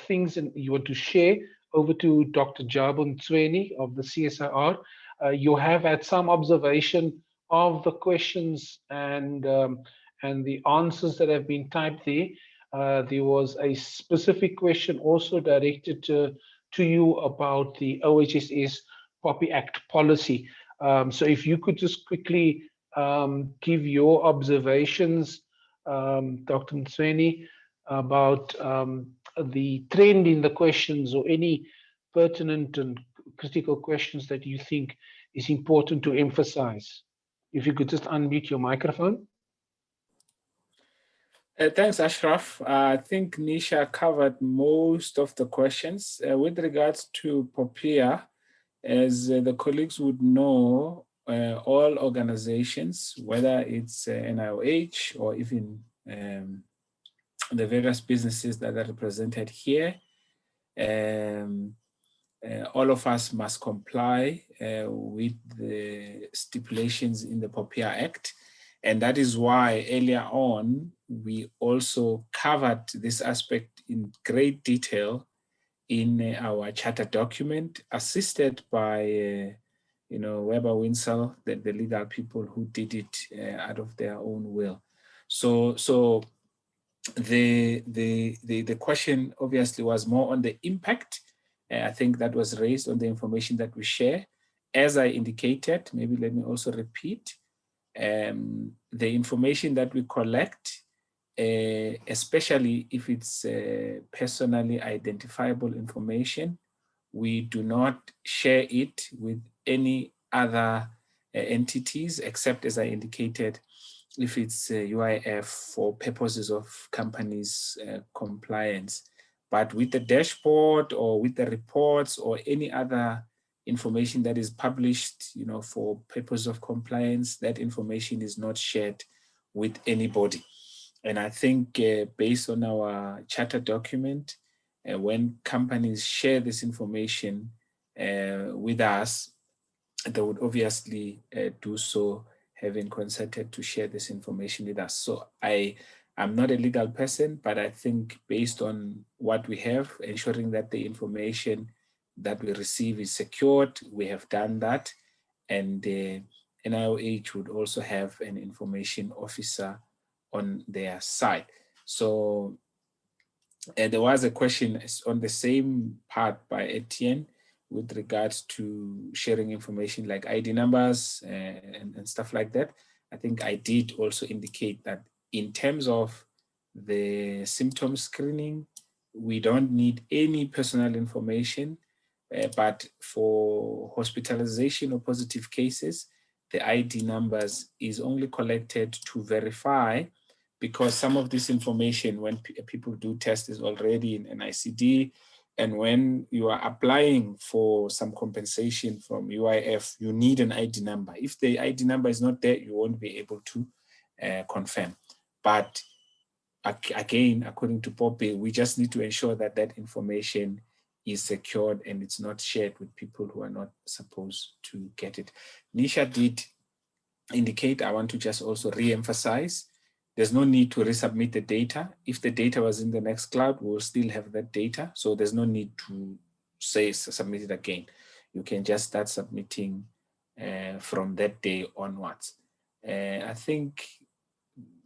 things you want to share, over to Dr. Jabu Mtsweni of the CSIR. You have had some observation of the questions and the answers that have been typed there. There was a specific question also directed to you about the OHSS POPI Act policy. So if you could just quickly give your observations, Dr. Mtsweni, about the trend in the questions or any pertinent and critical questions that you think is important to emphasize. If you could just unmute your microphone. Thanks, Ashraf. I think Nisha covered most of the questions. With regards to POPIA, as the colleagues would know, all organizations, whether it's NIOH or even the various businesses that are represented here, all of us must comply with the stipulations in the POPIA Act. And that is why earlier on, we also covered this aspect in great detail in our charter document, assisted by Weber Winsell, the legal people who did it out of their own will. So the question obviously was more on the impact. I think that was raised on the information that we share. As I indicated, maybe let me also repeat, the information that we collect, especially if it's personally identifiable information, we do not share it with any other entities, except, as I indicated, if it's UIF for purposes of companies' compliance. But with the dashboard or with the reports or any other information that is published, for purpose of compliance, that information is not shared with anybody. And I think based on our charter document, when companies share this information with us, they would obviously do so having consented to share this information with us. So I'm not a legal person, but I think based on what we have, ensuring that the information that we receive is secured, we have done that. And NIOH would also have an information officer on their side. So there was a question on the same part by Etienne with regards to sharing information like ID numbers and stuff like that. I think I did also indicate that in terms of the symptom screening, we don't need any personal information, but for hospitalization or positive cases, the ID numbers is only collected to verify, because some of this information, when people do test, is already in NICD. And when you are applying for some compensation from UIF, you need an ID number. If the ID number is not there, you won't be able to confirm. But again, according to POPI, we just need to ensure that that information is secured and it's not shared with people who are not supposed to get it. Nisha did indicate, I want to just also re-emphasize, there's no need to resubmit the data. If the data was in the Nextcloud, we'll still have that data. So there's no need to say submit it again. You can just start submitting from that day onwards. I think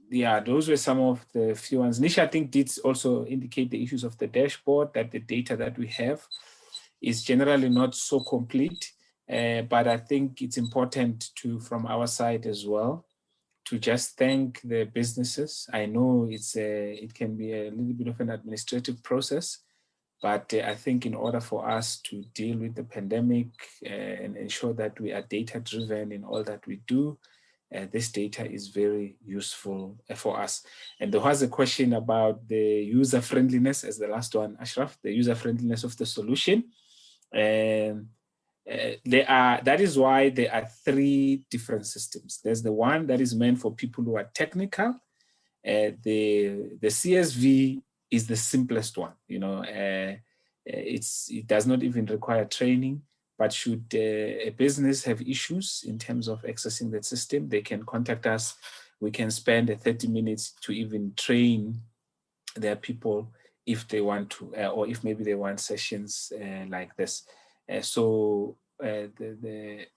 yeah, those were some of the few ones. Nisha, I think, did also indicate the issues of the dashboard, that the data that we have is generally not so complete. But I think it's important to, from our side as well, to just thank the businesses. I know it can be a little bit of an administrative process, but I think in order for us to deal with the pandemic and ensure that we are data-driven in all that we do, this data is very useful for us. And there was a question about the user-friendliness as the last one, Ashraf, the user-friendliness of the solution. That is why there are 3 different systems. There's the one that is meant for people who are technical. The CSV is the simplest one. You know, it does not even require training. But should a business have issues in terms of accessing that system, they can contact us. We can spend 30 minutes to even train their people if they want to, or if maybe they want sessions like this. So the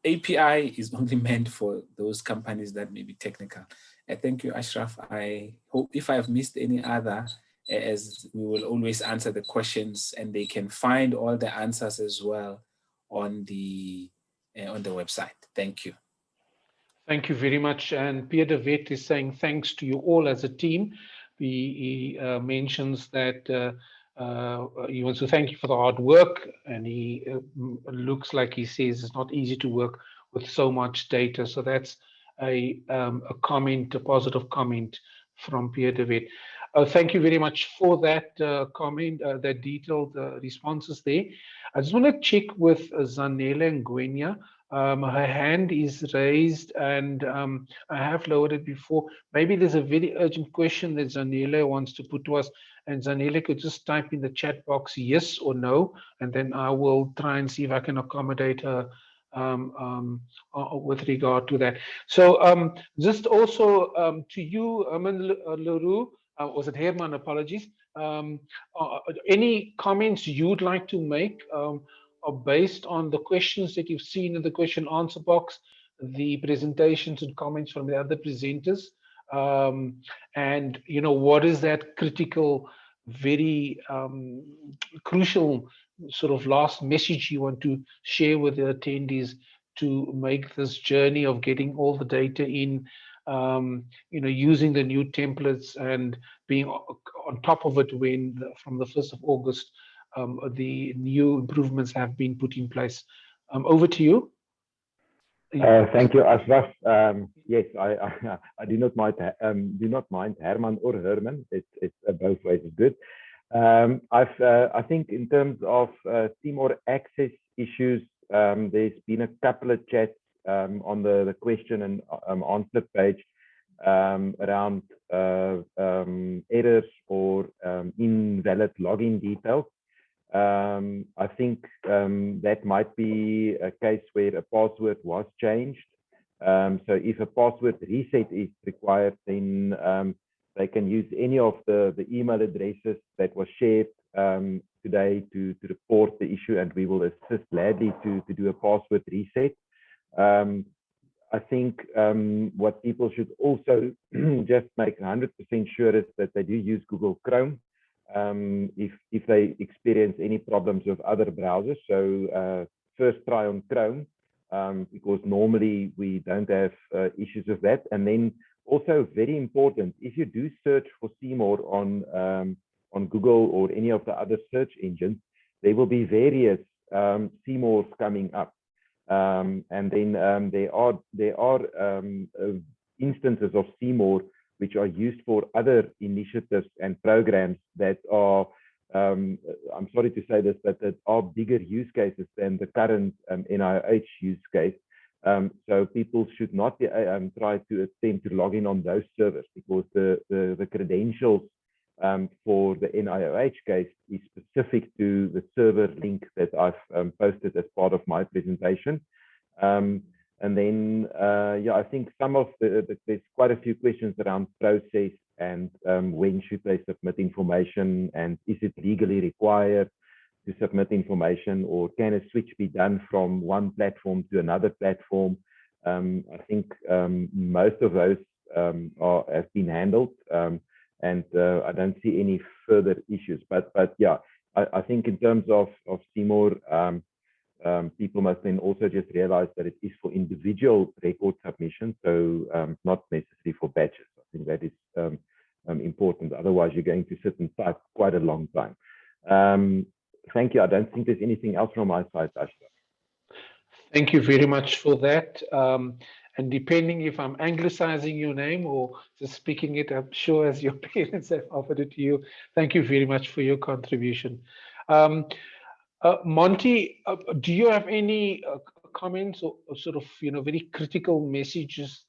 API is only meant for those companies that may be technical. Thank you, Ashraf. I hope if I've missed any other, as we will always answer the questions, and they can find all the answers as well on the website. Thank you. Thank you very much. And Pierre de Wet is saying thanks to you all as a team. He mentions that he wants to thank you for the hard work, and he looks like he says it's not easy to work with so much data. So that's a comment, a positive comment from Pierre de Wet. Thank you very much for that comment, that detailed responses there. I just want to check with Zanele Ngwenya. Her hand is raised, and I have lowered it before. Maybe there's a very urgent question that Zanele wants to put to us, and Zanele could just type in the chat box yes or no, and then I will try and see if I can accommodate her with regard to that. So just also to you, Herman Le Roux, was it Herman? Apologies. Any comments you'd like to make based on the questions that you've seen in the question answer box, the presentations and comments from the other presenters, and you know, what is that critical, very crucial sort of last message you want to share with the attendees to make this journey of getting all the data in, you know, using the new templates and being on top of it when from the 1st of August the new improvements have been put in place. Over to you. Thank you, Ashraf. Yes, I do not mind Herman or Herman. It's both ways is good. I think in terms of Cmore access issues, there's been a couple of chats on the question and answer page around errors or invalid login details. I think that might be a case where a password was changed. So if a password reset is required, then they can use any of the email addresses that was shared today to report the issue, and we will assist gladly to do a password reset. I think what people should also just make 100% sure is that they do use Google Chrome if they experience any problems with other browsers. So first try on Chrome, because normally we don't have issues with that. And then also very important, if you do search for Cmore on Google or any of the other search engines, there will be various Cmores coming up. And then there are instances of Cmore which are used for other initiatives and programs that are, I'm sorry to say this, but that are bigger use cases than the current NIOH use case. So people should not try to attempt to log in on those servers, because the credentials for the NIOH case is specific to the server link that I've posted as part of my presentation. And then, yeah, I think some of there's quite a few questions around process and when should they submit information, and is it legally required to submit information, or can a switch be done from one platform to another platform? I think most of those have been handled, and I don't see any further issues. But yeah, I think in terms of Cmore, people must then also just realize that it is for individual record submission, so not necessarily for batches. I think that is important. Otherwise, you're going to sit and type quite a long time. Thank you. I don't think there's anything else from my side, Ashraf. Thank you very much for that. And depending if I'm anglicizing your name or just speaking it, I'm sure as your parents have offered it to you. Thank you very much for your contribution. Monty, do you have any comments or sort of, very critical messages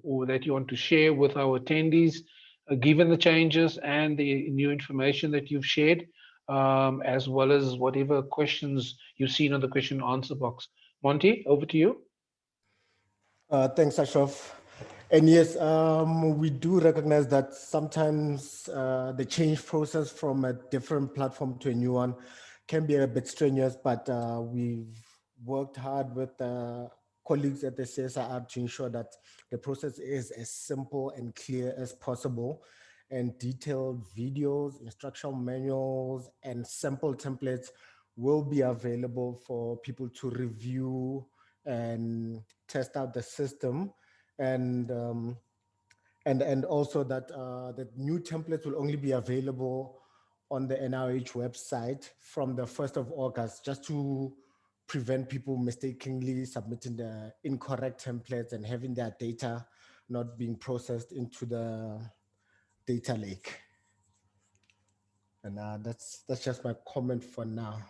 or that you want to share with our attendees, given the changes and the new information that you've shared, as well as whatever questions you've seen on the question and answer box? Monty, over to you. Thanks, Ashraf. And yes, we do recognize that sometimes the change process from a different platform to a new one can be a bit strenuous, but we've worked hard with colleagues at the CSIR to ensure that the process is as simple and clear as possible, and detailed videos, instructional manuals, and sample templates will be available for people to review and test out the system. And also that the new templates will only be available on the NIOH website from the 1st of August, just to prevent people mistakenly submitting the incorrect templates and having their data not being processed into the data lake. And that's just my comment for now.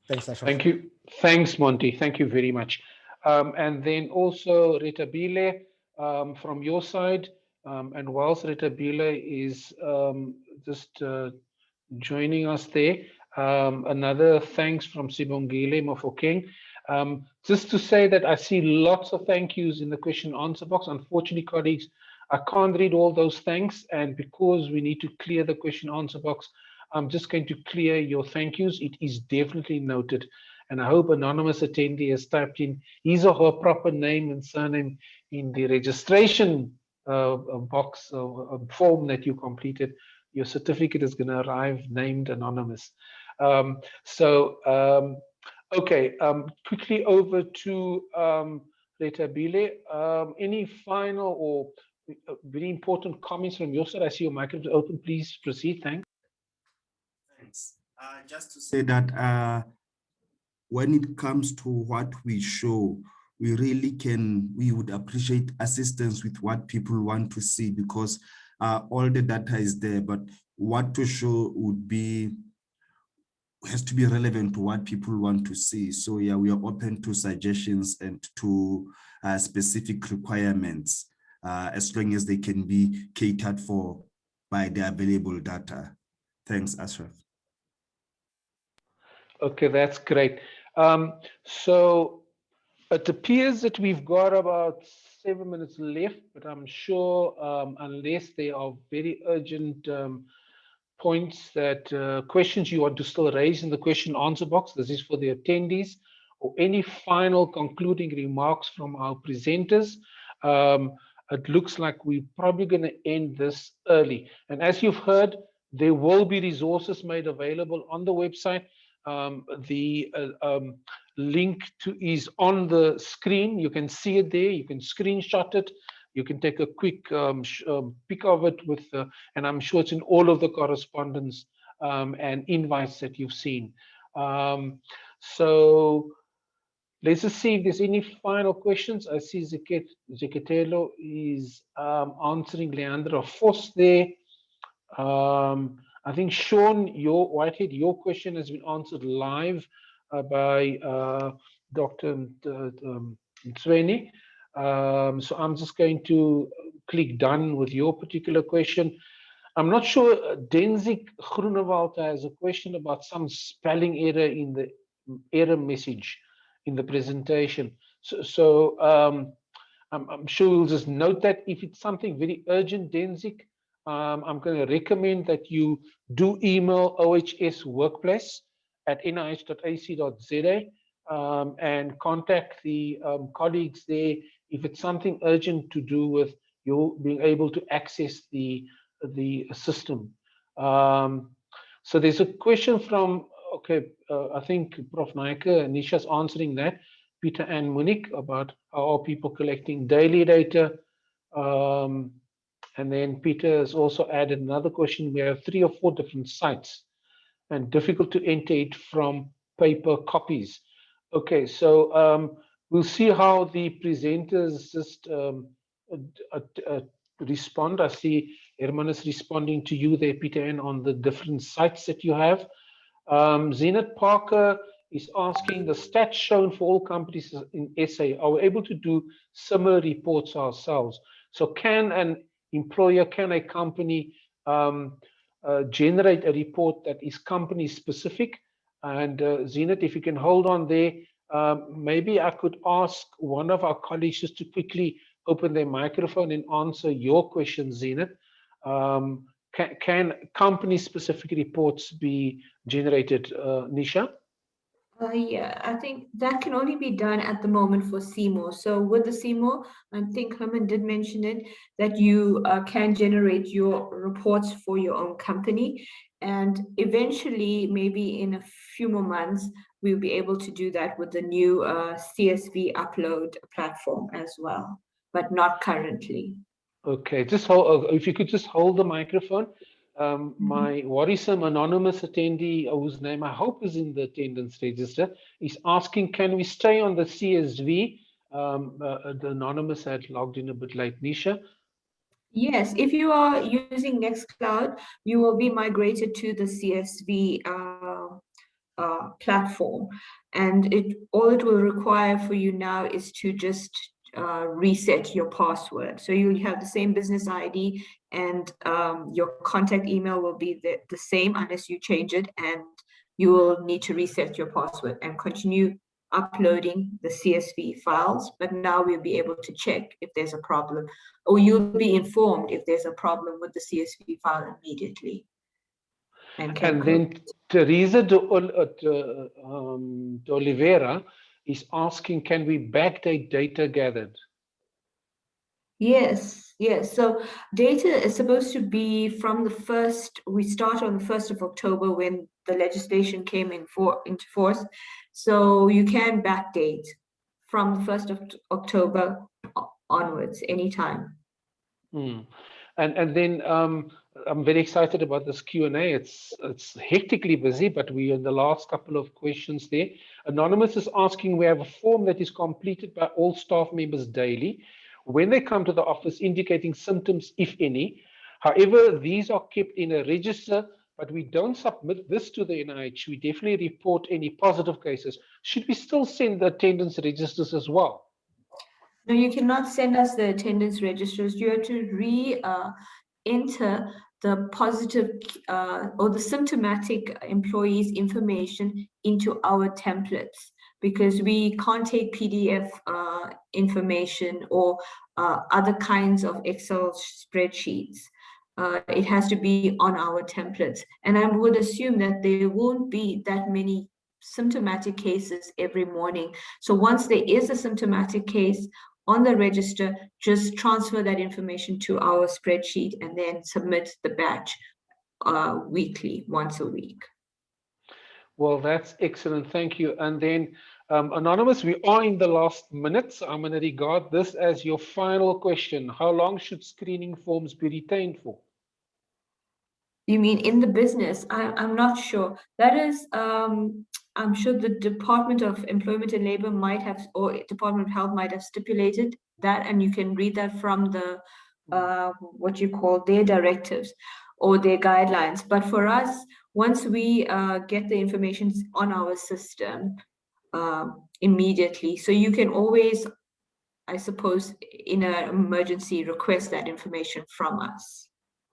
Thanks, Ashraf. Thank you. Thanks, Monty. Thank you very much. And then also Rethabile, from your side, and whilst Rethabile is just joining us there, another thanks from Sibongile Mofokeng. Just to say that I see lots of thank yous in the question and answer box. Unfortunately, colleagues, I can't read all those thanks, and because we need to clear the question and answer box, I'm just going to clear your thank yous. It is definitely noted, and I hope anonymous attendee has typed in his or her proper name and surname in the registration box form that you completed. Your certificate is going to arrive named anonymous. Okay, quickly over to Rethabile. Any final or very important comments from your side? I see your microphone open. Please proceed. Thanks. Thanks. Just to say that when it comes to what we show, we would appreciate assistance with what people want to see, because all the data is there, but what to show has to be relevant to what people want to see. So yeah, we are open to suggestions and to specific requirements, as long as they can be catered for by the available data. Thanks, Ashraf. Okay, that's great. So it appears that we've got about 7 minutes left, but I'm sure unless there are very urgent points that questions you want to still raise in the question answer box, this is for the attendees, or any final concluding remarks from our presenters, it looks like we're probably going to end this early. And as you've heard, there will be resources made available on the website. The link is on the screen. You can see it there. You can screenshot it. You can take a quick pic of it and I'm sure it's in all of the correspondence and invites that you've seen. So let's just see if there's any final questions. I see Zeketelo is answering Leandra Vos there. I think Sean, Whitehead, your question has been answered live by Dr. Mtsweni. So I'm just going to click done with your particular question. I'm not sure, Denzik Groenewald has a question about some spelling error in the error message in the presentation. So I'm sure we'll just note that. If it's something very urgent, Denzik, I'm going to recommend that you do email OHS Workplace at nih.ac.za and contact the colleagues there if it's something urgent to do with you being able to access the system. So there's a question from, okay, I think Prof. Naicker, Nisha's answering that, Peter and Monique, about how are people collecting daily data. And then Peter has also added another question. We have 3 or 4 different sites and difficult to enter it from paper copies. Okay, so we'll see how the presenters just respond. I see Herman is responding to you there, Peter, and on the different sites that you have. Zenith Parker is asking, the stats shown for all companies in SA, are we able to do similar reports ourselves? So can an employer, can a company generate a report that is company specific? And Zenith, if you can hold on there, maybe I could ask one of our colleagues just to quickly open their microphone and answer your question, Zenith. Can company-specific reports be generated, Nisha? Yeah, I think that can only be done at the moment for Cmore. So with the Cmore, I think Herman did mention it, that you can generate your reports for your own company. And eventually, maybe in a few more months, we'll be able to do that with the new CSV upload platform as well, but not currently. Okay, just hold, if you could just hold the microphone. My worrisome anonymous attendee, whose name I hope is in the attendance register, is asking, can we stay on the CSV? The anonymous had logged in a bit late. Nisha? Yes, if you are using Nextcloud, you will be migrated to the CSV platform. And all it will require for you now is to just reset your password. So you have the same business ID, and your contact email will be the same unless you change it, and you will need to reset your password and continue uploading the CSV files. But now we'll be able to check if there's a problem, or you'll be informed if there's a problem with the CSV file immediately. And then Teresa de Oliveira is asking, can we backdate data gathered? Yes, yes. So data is supposed to be from the 1st, we start on the 1st of October when the legislation came into force. So you can backdate from the 1st of October onwards, anytime. And then I'm very excited about this Q&A. It's hectically busy, but we're in the last couple of questions there. Anonymous is asking, we have a form that is completed by all staff members daily when they come to the office, indicating symptoms, if any. However, these are kept in a register, but we don't submit this to the NIOH. We definitely report any positive cases. Should we still send the attendance registers as well? No, you cannot send us the attendance registers. You have to re-enter the positive or the symptomatic employees' information into our templates, because we can't take PDF information or other kinds of Excel spreadsheets. It has to be on our templates. And I would assume that there won't be that many symptomatic cases every morning. So once there is a symptomatic case on the register, just transfer that information to our spreadsheet and then submit the batch weekly, once a week. Well, that's excellent. Thank you. And then, Anonymous, we are in the last minutes. I'm going to regard this as your final question. How long should screening forms be retained for? You mean in the business? I'm not sure. That is, I'm sure the Department of Employment and Labor might have, or Department of Health might have stipulated that, and you can read that from the, what you call their directives or their guidelines. But for us, once we get the information on our system immediately, so you can always, I suppose, in an emergency, request that information from us.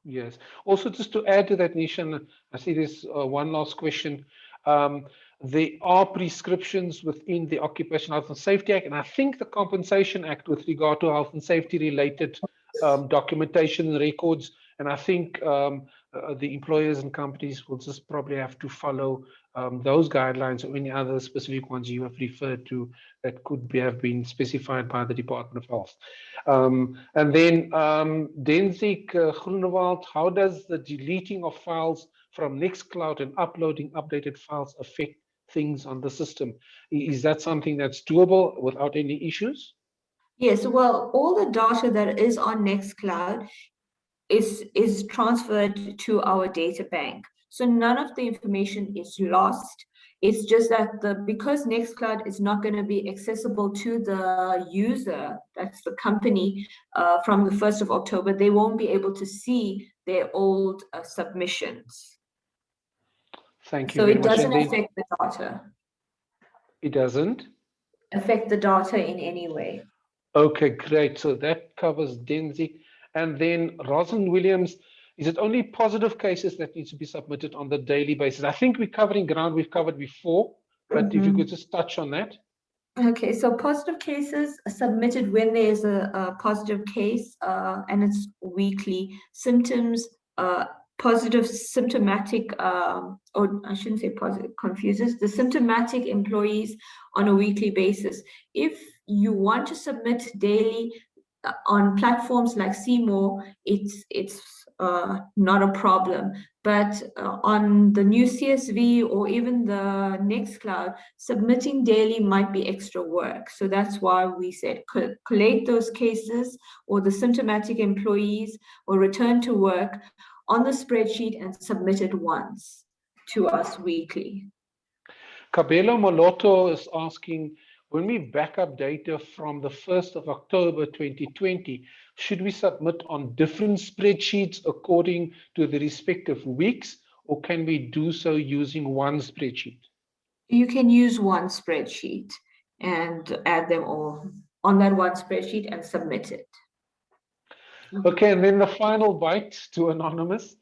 Yes. Also, just to add to that, Nisha, I see this one last question. There are prescriptions within the Occupational Health and Safety Act, and I think the Compensation Act with regard to health and safety related documentation and records. And I think the employers and companies will just probably have to follow those guidelines or any other specific ones you have referred to that could have been specified by the Department of Health. And then Denzik Groenewald, how does the deleting of files from Nextcloud and uploading updated files affect things on the system? Is that something that's doable without any issues? Yes, well, all the data that is on Nextcloud is transferred to our data bank. So none of the information is lost. It's just that because Nextcloud is not going to be accessible to the user, that's the company, from the 1st of October, they won't be able to see their old submissions. Thank you. So very it much. doesn't affect the data. It doesn't affect the data in any way. Okay, great. So that covers Denzik. And then Rosalind Williams, is it only positive cases that need to be submitted on the daily basis? I think we're covering ground we've covered before, but if you could just touch on that. Okay, so positive cases are submitted when there's a positive case, and it's weekly. Symptoms, positive symptomatic, or I shouldn't say positive, confuses the symptomatic employees on a weekly basis. If you want to submit daily on platforms like Cmore, it's not a problem. But on the new CSV or even the Nextcloud, submitting daily might be extra work. So that's why we said collate those cases or the symptomatic employees or return to work on the spreadsheet and submit it once to us weekly. Kabelo Moloto is asking, when we back up data from the 1st of October 2020, should we submit on different spreadsheets according to the respective weeks, or can we do so using one spreadsheet? You can use one spreadsheet and add them all on that one spreadsheet and submit it. Okay, and then the final bite to Anonymous.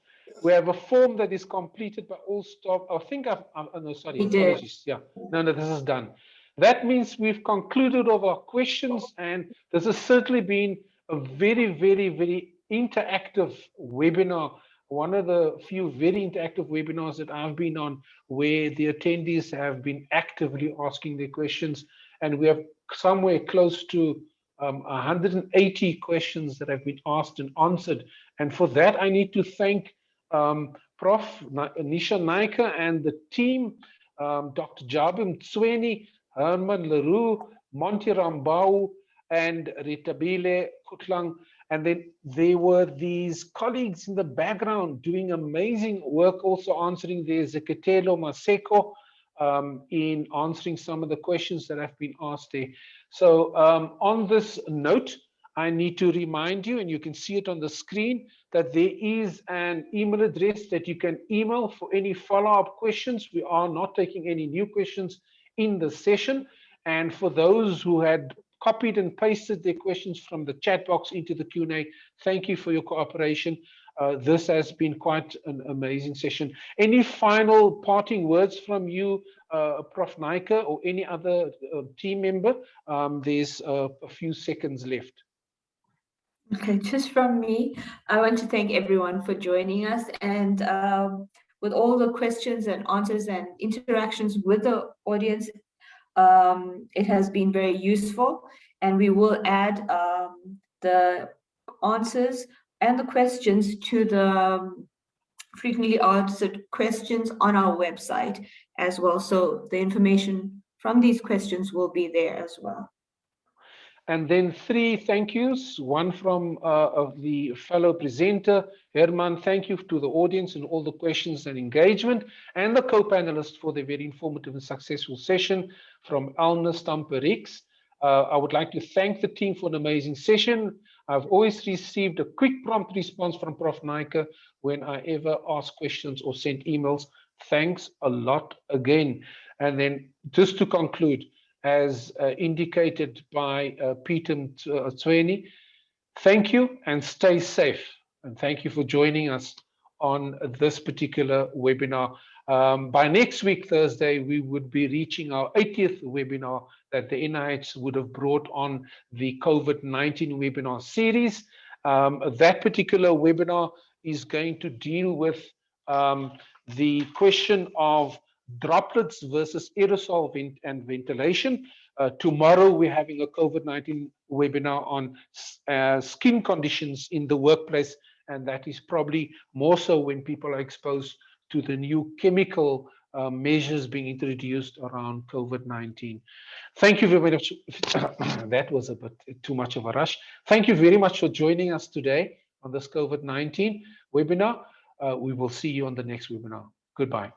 We have a form that is completed by all staff. I think no, sorry, apologies. Yeah, no, this is done. That means we've concluded all our questions, and this has certainly been a very, very, very interactive webinar. One of the few very interactive webinars that I've been on where the attendees have been actively asking their questions, and we have somewhere close to 180 questions that have been asked and answered. And for that, I need to thank Prof. Nisha Naicker and the team, Dr. Jabu Mtsweni, Herman Le Roux, Monty Rambau, and Rethabile Khutlang. And then there were these colleagues in the background doing amazing work, also answering the Zeketelo Maseko in answering some of the questions that have been asked there. So on this note, I need to remind you, and you can see it on the screen, that there is an email address that you can email for any follow-up questions. We are not taking any new questions in the session. And for those who had copied and pasted their questions from the chat box into the Q&A, thank you for your cooperation. This has been quite an amazing session. Any final parting words from you, Prof. Naicker, or any other team member? There's a few seconds left. Okay, just from me, I want to thank everyone for joining us, and with all the questions and answers and interactions with the audience, it has been very useful, and we will add the answers and the questions to the frequently answered questions on our website as well. So the information from these questions will be there as well. And then 3 thank yous, one from the fellow presenter, Herman. Thank you to the audience and all the questions and engagement, and the co-panelists for the very informative and successful session from Alna Stamperix. I would like to thank the team for an amazing session. I've always received a quick, prompt response from Prof. Naicker when I ever ask questions or send emails. Thanks a lot again. And then just to conclude, as indicated by Peter Mtsweni, thank you and stay safe. And thank you for joining us on this particular webinar. By next week, Thursday, we would be reaching our 80th webinar that the NIOH would have brought on the COVID-19 webinar series. That particular webinar is going to deal with the question of droplets versus aerosol and ventilation. Tomorrow, we're having a COVID-19 webinar on skin conditions in the workplace, and that is probably more so when people are exposed to the new chemical measures being introduced around COVID-19. Thank you very much. That was a bit too much of a rush. Thank you very much for joining us today on this COVID-19 webinar. We will see you on the next webinar. Goodbye.